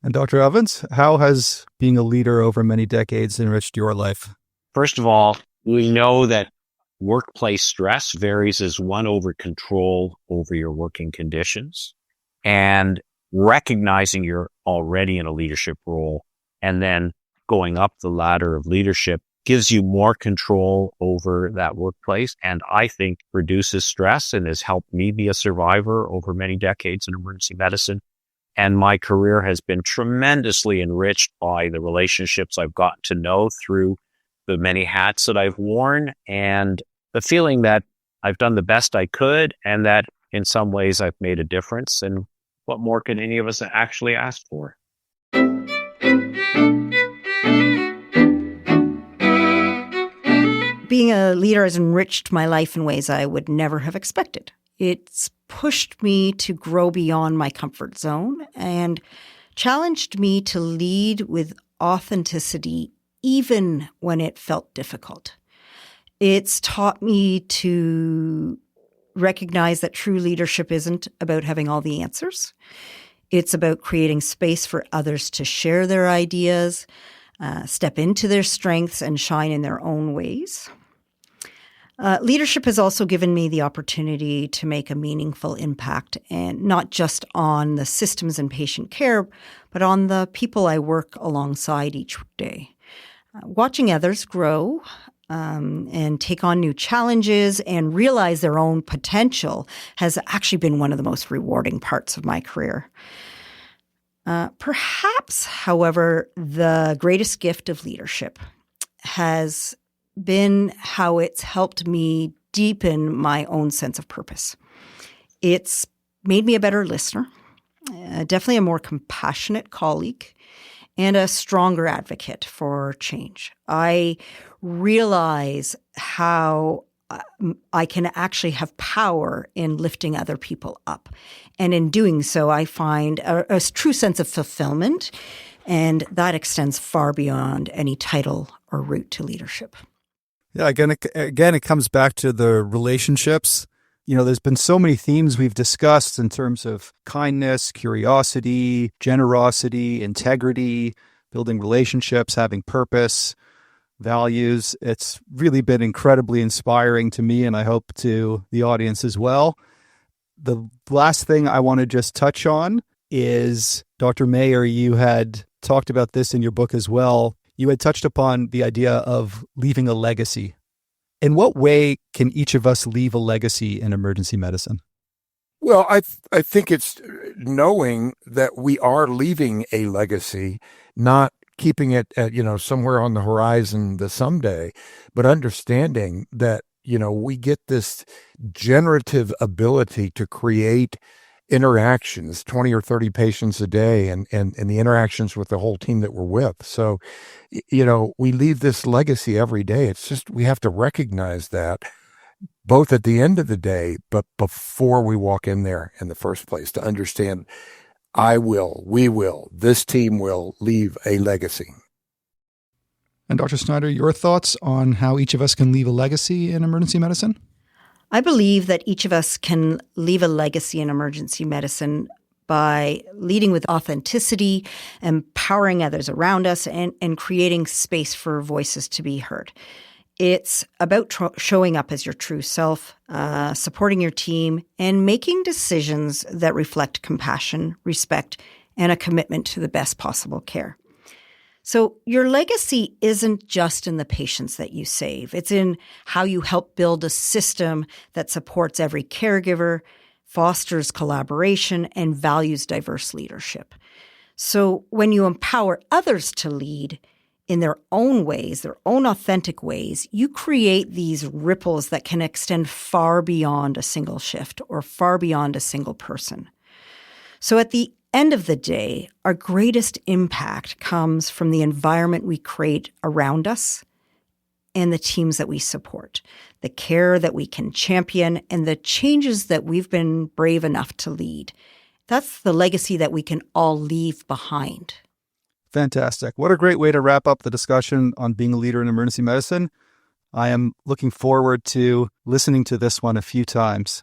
Speaker 3: And Dr. Evans, how has being a leader over many decades enriched your life?
Speaker 5: First of all, we know that workplace stress varies as one over control over your working conditions, and recognizing you're already in a leadership role and then going up the ladder of leadership gives you more control over that workplace, and I think reduces stress and has helped me be a survivor over many decades in emergency medicine. And my career has been tremendously enriched by the relationships I've gotten to know through the many hats that I've worn, and the feeling that I've done the best I could and that in some ways I've made a difference. And what more can any of us actually ask for?
Speaker 6: Being a leader has enriched my life in ways I would never have expected. It's pushed me to grow beyond my comfort zone and challenged me to lead with authenticity even when it felt difficult. It's taught me to recognize that true leadership isn't about having all the answers. It's about creating space for others to share their ideas, step into their strengths, and shine in their own ways. Leadership has also given me the opportunity to make a meaningful impact, and not just on the systems and patient care, but on the people I work alongside each day. Watching others grow, and take on new challenges and realize their own potential has actually been one of the most rewarding parts of my career. Perhaps, however, the greatest gift of leadership has been how it's helped me deepen my own sense of purpose. It's made me a better listener, definitely a more compassionate colleague, and a stronger advocate for change. I realize how I can actually have power in lifting other people up. And in doing so, I find a true sense of fulfillment, and that extends far beyond any title or route to leadership.
Speaker 3: Yeah, again, it comes back to the relationships. There's been so many themes we've discussed in terms of kindness, curiosity, generosity, integrity, building relationships, having purpose, values. It's really been incredibly inspiring to me, and I hope to the audience as well. The last thing I want to just touch on is, Dr. Mayer, you had talked about this in your book as well. You had touched upon the idea of leaving a legacy. In what way can each of us leave a legacy in emergency medicine?
Speaker 4: Well, I think it's knowing that we are leaving a legacy, not keeping it at, somewhere on the horizon the someday, but understanding that, we get this generative ability to create interactions, 20 or 30 patients a day, and the interactions with the whole team that we're with. So, we leave this legacy every day. It's just, we have to recognize that both at the end of the day, but before we walk in there in the first place, to understand we will, this team will leave a legacy.
Speaker 1: And Dr. Snyder, your thoughts on how each of us can leave a legacy in emergency medicine?
Speaker 6: I believe that each of us can leave a legacy in emergency medicine by leading with authenticity, empowering others around us, and creating space for voices to be heard. It's about showing up as your true self, supporting your team, and making decisions that reflect compassion, respect, and a commitment to the best possible care. So your legacy isn't just in the patients that you save. It's in how you help build a system that supports every caregiver, fosters collaboration, and values diverse leadership. So when you empower others to lead in their own ways, their own authentic ways, you create these ripples that can extend far beyond a single shift or far beyond a single person. So at the end of the day, our greatest impact comes from the environment we create around us and the teams that we support, the care that we can champion, and the changes that we've been brave enough to lead. That's the legacy that we can all leave behind.
Speaker 3: Fantastic. What a great way to wrap up the discussion on being a leader in emergency medicine. I am looking forward to listening to this one a few times.